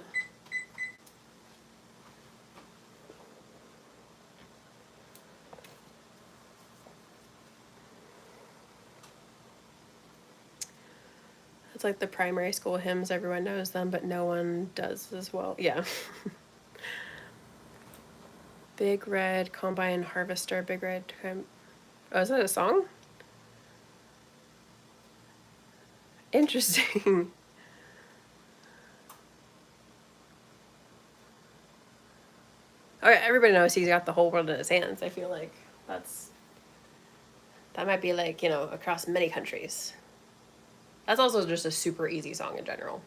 It's like the primary school hymns, everyone knows them, but no one does as well. Yeah. Big Red Combine Harvester, Big Red. Oh, is that a song? Interesting. Okay, everybody knows he's got the whole world in his hands. I feel like that might be like, you know, across many countries. That's also just a super easy song in general.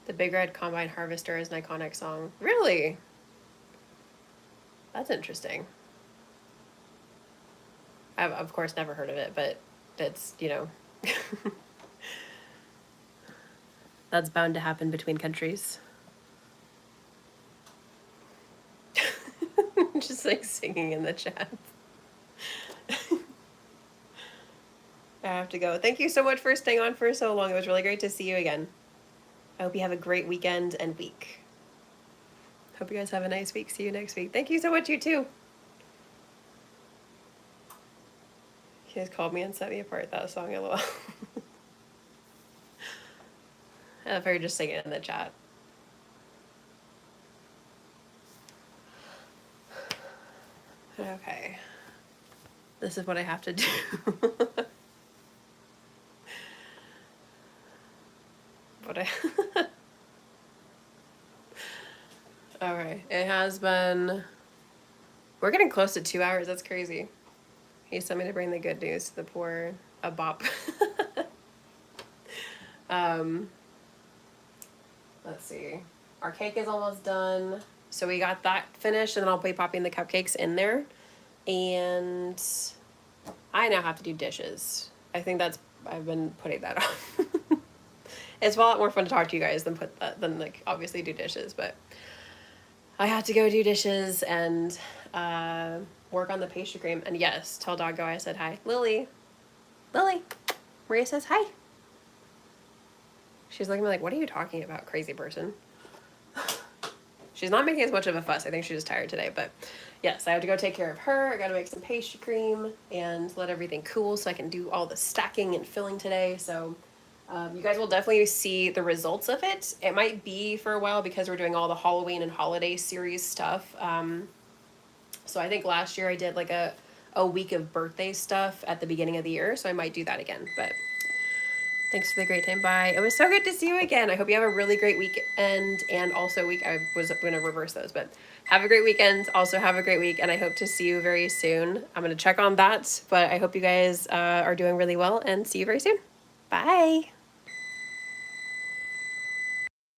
The Big Red Combine Harvester is an iconic song. Really? That's interesting. I've of course never heard of it, but it's, you know, that's bound to happen between countries. Just like singing in the chat. I have to go. Thank you so much for staying on for so long. It was really great to see you again. I hope you have a great weekend and week. Hope you guys have a nice week. See you next week. Thank you so much, you too. You guys called me and set me apart, that song, lol. If I were just singing it in the chat. Okay. This is what I have to do. What I all right, it has been, we're getting close to 2 hours. That's crazy. He sent me to bring the good news to the poor, a bop. Let's see, our cake is almost done, so we got that finished, and then I'll be popping the cupcakes in there, and I now have to do dishes. I think that's, I've been putting that off. It's a lot more fun to talk to you guys than like obviously do dishes, but I have to go do dishes and work on the pastry cream. And yes, tell Doggo I said hi. Lily. Maria says hi. She's looking at me like, what are you talking about, crazy person? She's not making as much of a fuss. I think she's just tired today. But yes, I have to go take care of her. I got to make some pastry cream and let everything cool so I can do all the stacking and filling today. So you guys will definitely see the results of it. It might be for a while because we're doing all the Halloween and holiday series stuff. So I think last year I did like a week of birthday stuff at the beginning of the year. So I might do that again. But thanks for the great time. Bye. It was so good to see you again. I hope you have a really great weekend and also week. I was going to reverse those, but have a great weekend. Also have a great week. And I hope to see you very soon. I'm going to check on that, but I hope you guys are doing really well and see you very soon. Bye.